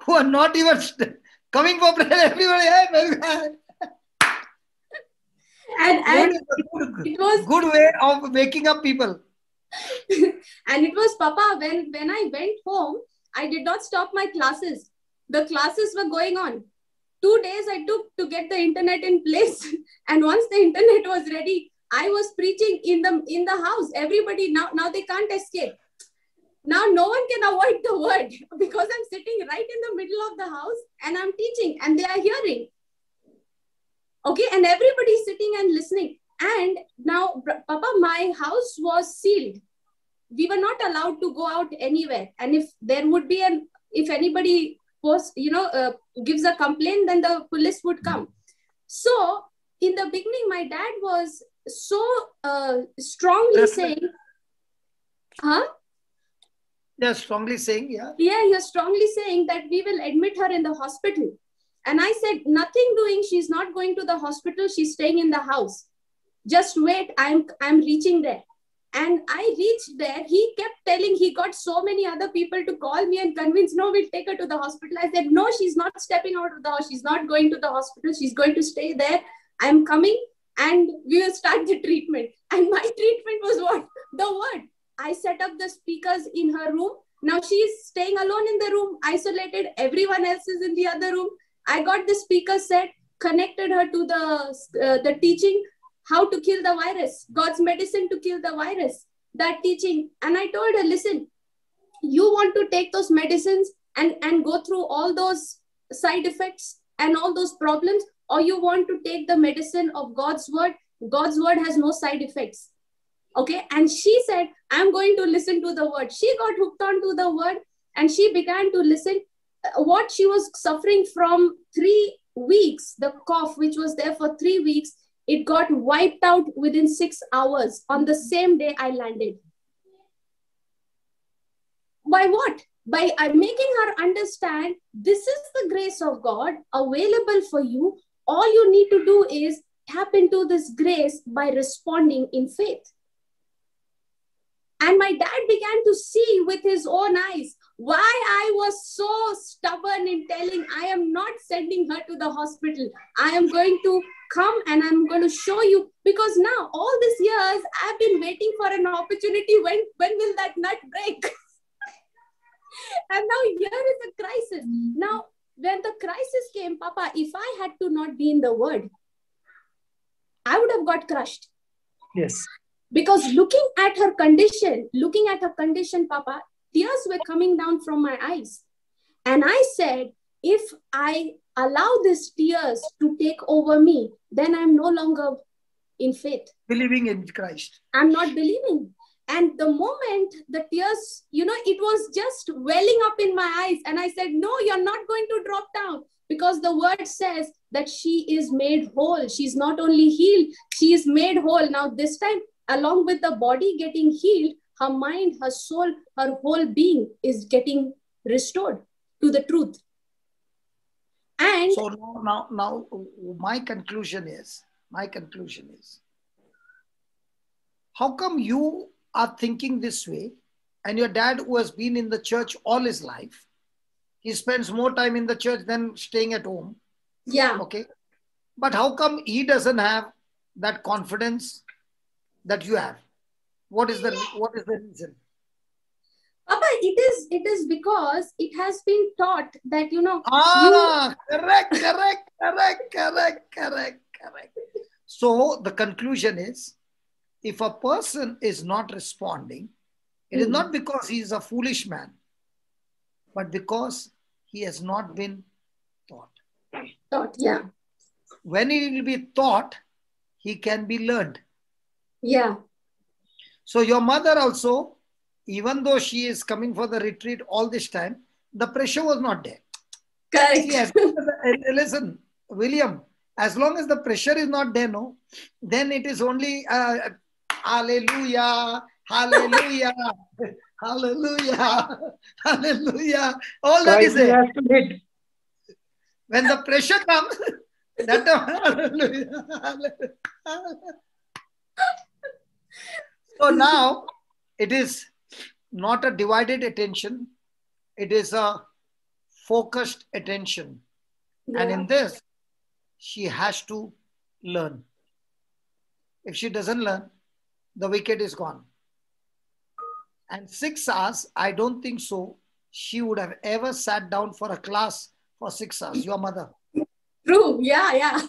who are not even coming for prayer, everybody, hey, And it was good way of waking up people. And it was, Papa, when I went home, I did not stop my classes. The classes were going on. 2 days I took to get the internet in place. And once the internet was ready, I was preaching in the house. Everybody now they can't escape. Now no one can avoid the word because I'm sitting right in the middle of the house and I'm teaching and they are hearing. Okay, and everybody's sitting and listening. And now, Papa, my house was sealed. We were not allowed to go out anywhere. And if there would be if anybody gives a complaint, then the police would come. So in the beginning, my dad was so strongly saying, huh? Yeah, strongly saying, yeah. Yeah, you're strongly saying that we will admit her in the hospital. And I said, nothing doing. She's not going to the hospital. She's staying in the house. Just wait. I'm reaching there. And I reached there. He kept telling, he got so many other people to call me and convince, no, we'll take her to the hospital. I said, no, she's not stepping out of the house. She's not going to the hospital. She's going to stay there. I'm coming and we will start the treatment. And my treatment was what? The word. I set up the speakers in her room. Now she's staying alone in the room, isolated. Everyone else is in the other room. I got the speaker set, connected her to the teaching, how to kill the virus, God's medicine to kill the virus, that teaching. And I told her, listen, you want to take those medicines and go through all those side effects and all those problems, or you want to take the medicine of God's word? God's word has no side effects. Okay. And she said, I'm going to listen to the word. She got hooked onto the word and she began to listen. What she was suffering from 3 weeks, the cough, which was there for 3 weeks, it got wiped out within 6 hours on the same day I landed. By what? By making her understand this is the grace of God available for you. All you need to do is tap into this grace by responding in faith. And my dad began to see with his own eyes why I was so stubborn in telling, I am not sending her to the hospital. I am going to come and I'm going to show you. Because now, all these years, I've been waiting for an opportunity. When will that nut break? And now here is a crisis. Now, when the crisis came, Papa, if I had to not be in the word, I would have got crushed. Yes. Because looking at her condition, Papa, tears were coming down from my eyes. And I said, if I allow these tears to take over me, then I'm no longer in faith. Believing in Christ. I'm not believing. And the moment the tears, it was just welling up in my eyes. And I said, no, you're not going to drop down. Because the word says that she is made whole. She's not only healed, she is made whole. Now this time, along with the body getting healed, her mind, her soul, her whole being is getting restored to the truth. And so now my conclusion is, how come you are thinking this way and your dad, who has been in the church all his life, he spends more time in the church than staying at home. Yeah. Okay. But how come he doesn't have that confidence that you have? What is the reason? Papa, it is because it has been taught that, Correct. So the conclusion is, if a person is not responding, it is not because he is a foolish man, but because he has not been taught. Yeah. When he will be taught, he can be learned. Yeah. So your mother also, even though she is coming for the retreat all this time, the pressure was not there. Correct. Yes. Listen, William, as long as the pressure is not there, no, then it is only hallelujah, hallelujah, hallelujah, hallelujah. All that is there. When the pressure comes, that hallelujah, hallelujah. So now it is not a divided attention. It is a focused attention. Yeah. And in this, she has to learn. If she doesn't learn, the wicket is gone. And 6 hours, I don't think so, she would have ever sat down for a class for 6 hours, your mother. True, yeah.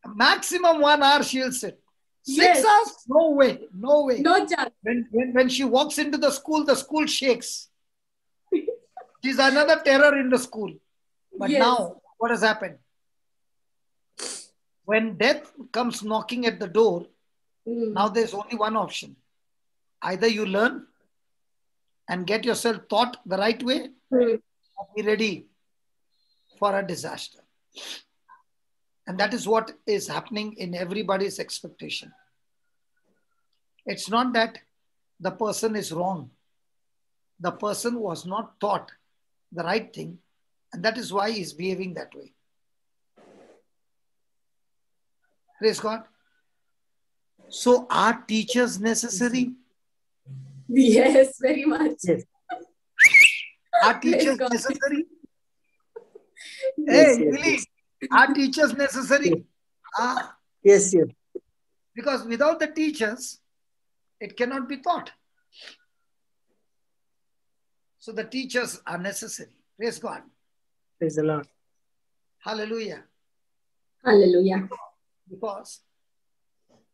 Maximum 1 hour she will sit. 6 Yes. hours? No way. No way. No chance. When she walks into the school shakes. She's another terror in the school. But Yes. now, what has happened? When death comes knocking at the door, now there's only one option. Either you learn and get yourself taught the right way, or be ready for a disaster. And that is what is happening in everybody's expectation. It's not that the person is wrong. The person was not taught the right thing, and that is why he's behaving that way. Praise God. So are teachers necessary? Yes, very much. Yes. Are Praise teachers God. necessary? Yes, Hey, yes, really? yes. Are teachers necessary? Yes. Ah, Yes, yes. because without the teachers, it cannot be taught. So the teachers are necessary. Praise God. Praise the Lord. Hallelujah. Hallelujah. Because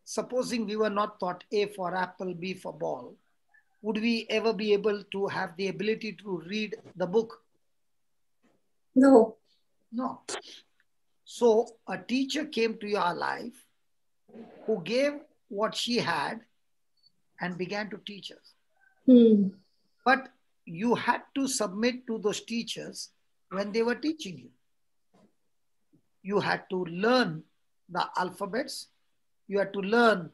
supposing we were not taught A for apple, B for ball, would we ever be able to have the ability to read the book? No. No. So a teacher came to your life who gave what she had and began to teach us. But you had to submit to those teachers when they were teaching you. You had to learn the alphabets. You had to learn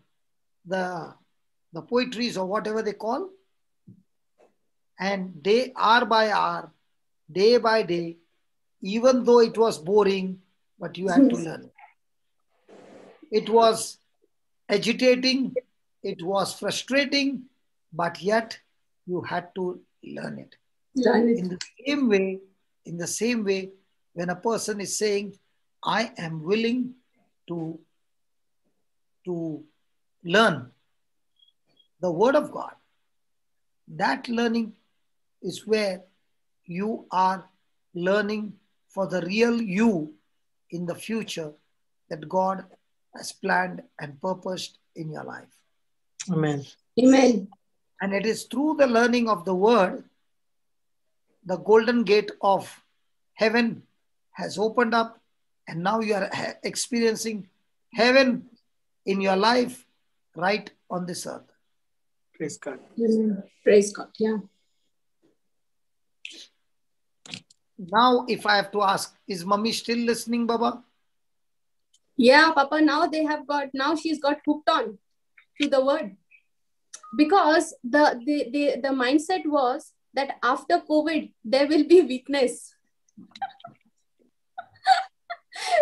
the poetries or whatever they call. And day, hour by hour, day by day, even though it was boring, but you had to learn. It was agitating, it was frustrating, but yet you had to learn it. Learn it. In the same way, when a person is saying, I am willing to learn the word of God, that learning is where you are learning for the real you in the future that God has planned and purposed in your life. Amen. Amen. And it is through the learning of the word, the golden gate of heaven has opened up, and now you are experiencing heaven in your life right on this earth. Praise God. Amen. Praise God. Yeah. Now, if I have to ask, is Mummy still listening, Baba? Yeah, Papa, now she's got hooked on to the word. Because the mindset was that after COVID, there will be weakness.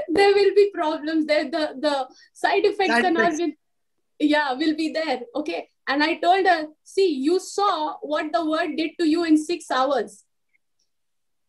There will be problems. The side effects and all will be there. Okay. And I told her, see, you saw what the word did to you in 6 hours.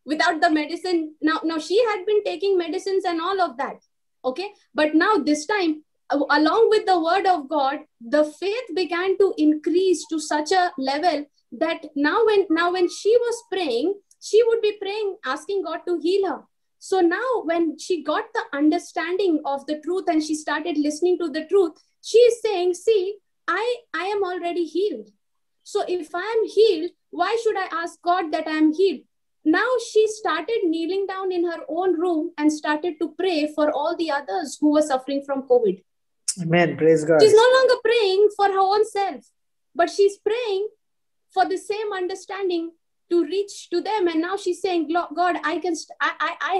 Without the medicine. Now she had been taking medicines and all of that. Okay. But now this time, along with the word of God, the faith began to increase to such a level that now when she was praying, she would be praying, asking God to heal her. So now when she got the understanding of the truth and she started listening to the truth, she is saying, see, I am already healed. So if I am healed, why should I ask God that I am healed? Now she started kneeling down in her own room and started to pray for all the others who were suffering from COVID. Amen. Praise God. She's no longer praying for her own self, but she's praying for the same understanding to reach to them. And now she's saying, God, I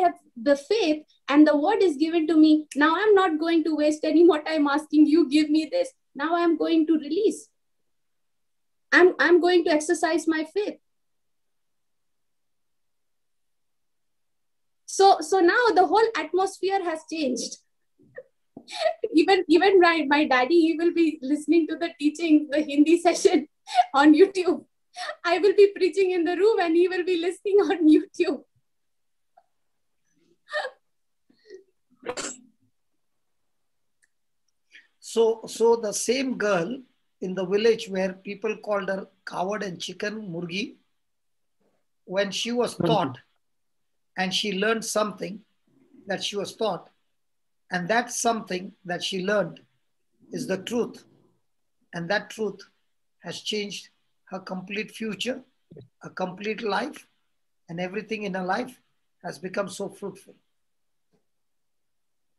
have the faith and the word is given to me. Now I'm not going to waste any more time asking you, give me this. Now I'm going to release. I'm going to exercise my faith. So now the whole atmosphere has changed. Even my daddy, he will be listening to the teaching, the Hindi session on YouTube. I will be preaching in the room and he will be listening on YouTube. So the same girl in the village where people called her coward and chicken, murgi, when she was taught and she learned something that she was taught, and that something that she learned is the truth. And that truth has changed her complete future, a complete life, and everything in her life has become so fruitful.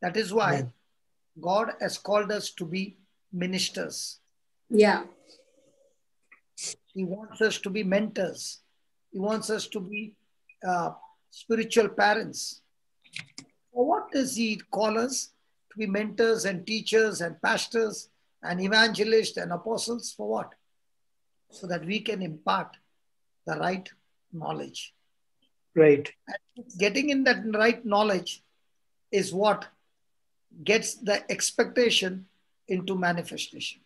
That is why Amen. God has called us to be ministers. Yeah. He wants us to be mentors. He wants us to be spiritual parents. For what does He call us? To be mentors and teachers and pastors and evangelists and apostles. For what? So that we can impart the right knowledge. Right. And getting in that right knowledge is what gets the expectation into manifestation.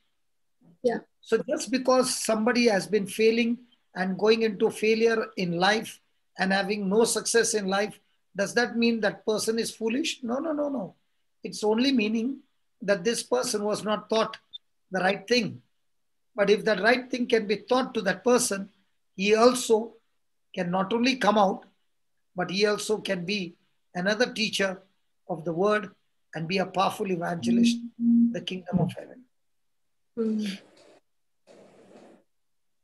Yeah. So just because somebody has been failing and going into failure in life and having no success in life, does that mean that person is foolish? No, no, no, no. It's only meaning that this person was not taught the right thing. But if that right thing can be taught to that person, he also can not only come out, but he also can be another teacher of the word and be a powerful evangelist, the kingdom of heaven. Mm.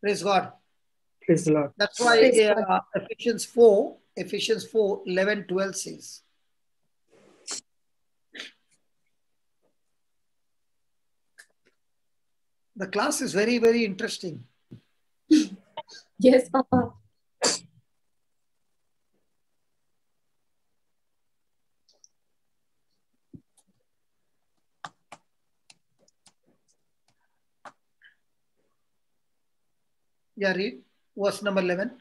Praise God. Praise the Lord. That's why Praise God. Ephesians 4, 11, 12 says. The class is very, very interesting. Yes, Papa. Yeah, read verse number 11.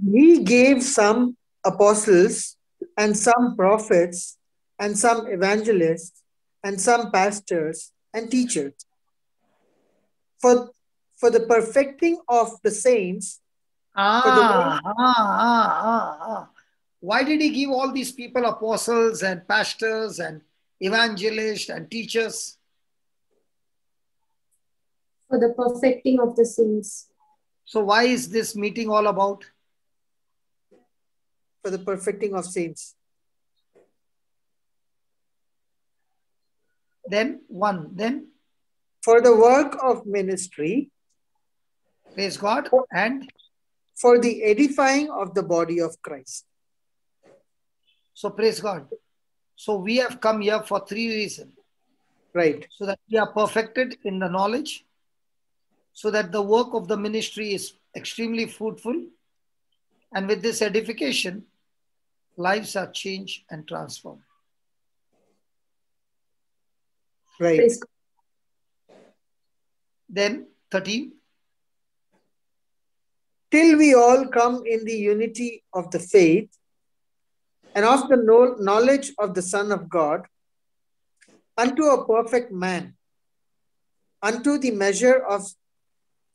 He gave some apostles and some prophets and some evangelists and some pastors and teachers for, for the perfecting of the saints, for the work. Why did he give all these people apostles and pastors and evangelists and teachers? For the perfecting of the saints. So why is this meeting all about? For the perfecting of saints. Then For the work of ministry. Praise God. And for the edifying of the body of Christ. So praise God. So we have come here for 3 reasons. Right. So that we are perfected in the knowledge, so that the work of the ministry is extremely fruitful, and with this edification, lives are changed and transformed. Right. Praise God. Then 13. Till we all come in the unity of the faith and of the knowledge of the Son of God, unto a perfect man, unto the measure of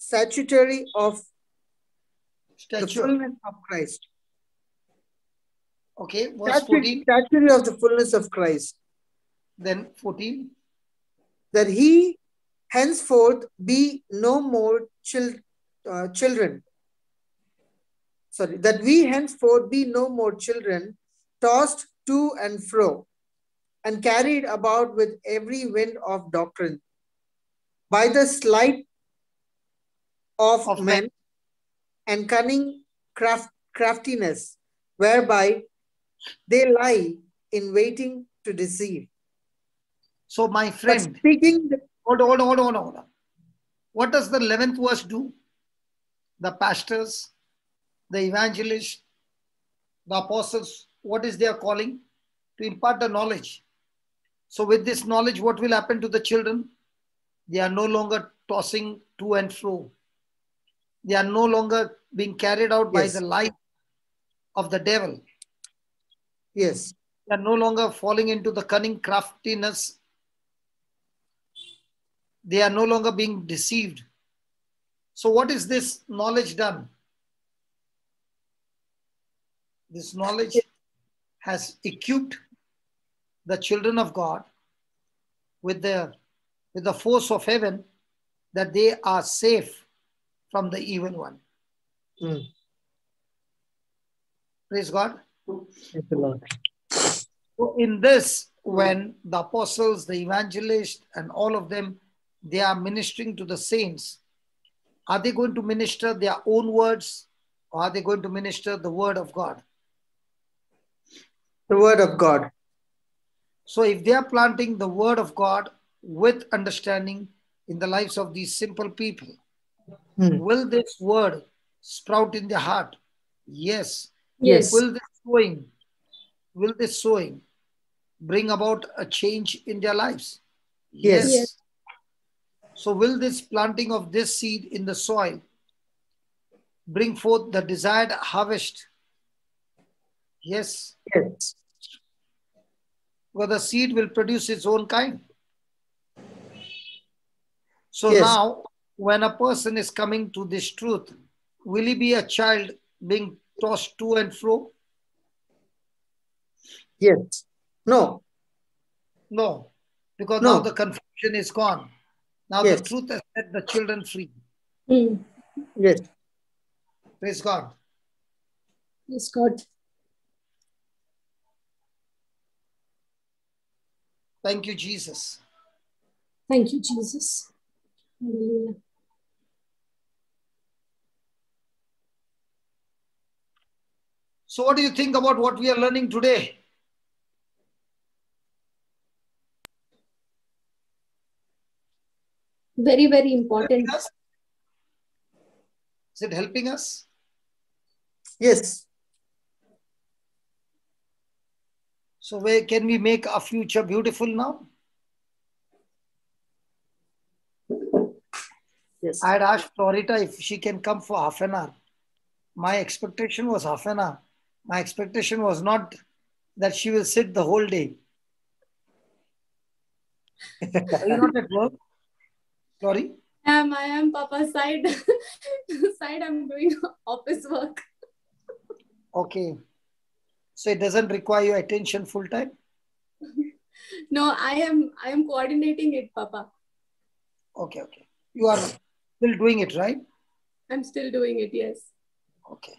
statutory of the fullness of Christ. Okay, verse 14. Statutory of the fullness of Christ. Then 14. That he henceforth be no more children. Sorry, that we henceforth be no more children, tossed to and fro, and carried about with every wind of doctrine, by the sleight of men and cunning craftiness, whereby they lie in waiting to deceive. So my friend, hold on. What does the 11th verse do? The pastors, the evangelists, the apostles, what is their calling? To impart the knowledge. So with this knowledge, what will happen to the children? They are no longer tossing to and fro. They are no longer being carried out by the light of the devil. Yes. They are no longer falling into the cunning craftiness. They are no longer being deceived. So what is this knowledge done? This knowledge has equipped the children of God with the force of heaven, that they are safe from the evil one. Praise God. Praise the Lord. So in this, when the apostles, the evangelists, and all of them, they are ministering to the saints, are they going to minister their own words, or are they going to minister the word of God? The word of God. So if they are planting the word of God with understanding in the lives of these simple people, will this word sprout in their heart? Yes. Yes. Will this sowing bring about a change in their lives? Yes. Yes. So will this planting of this seed in the soil bring forth the desired harvest? Yes. Yes. Well, the seed will produce its own kind. So Yes. now, when a person is coming to this truth, will he be a child being tossed to and fro? Yes. No. No, because now No. the confusion is gone. Now the Yes. truth has set the children free. Yes. Praise God. Yes, God. Thank you, Jesus. Thank you, Jesus. Hallelujah. So what do you think about what we are learning today? Very, very important. Is it helping us? Yes. So where can we make our future beautiful now? Yes. I had asked Florita if she can come for half an hour. My expectation was half an hour. My expectation was not that she will sit the whole day. Are you not at work, Flori? I am Papa's side. I'm doing office work. Okay. So it doesn't require your attention full time? No, I am coordinating it, Papa. Okay. You are still doing it, right? I'm still doing it, yes. Okay.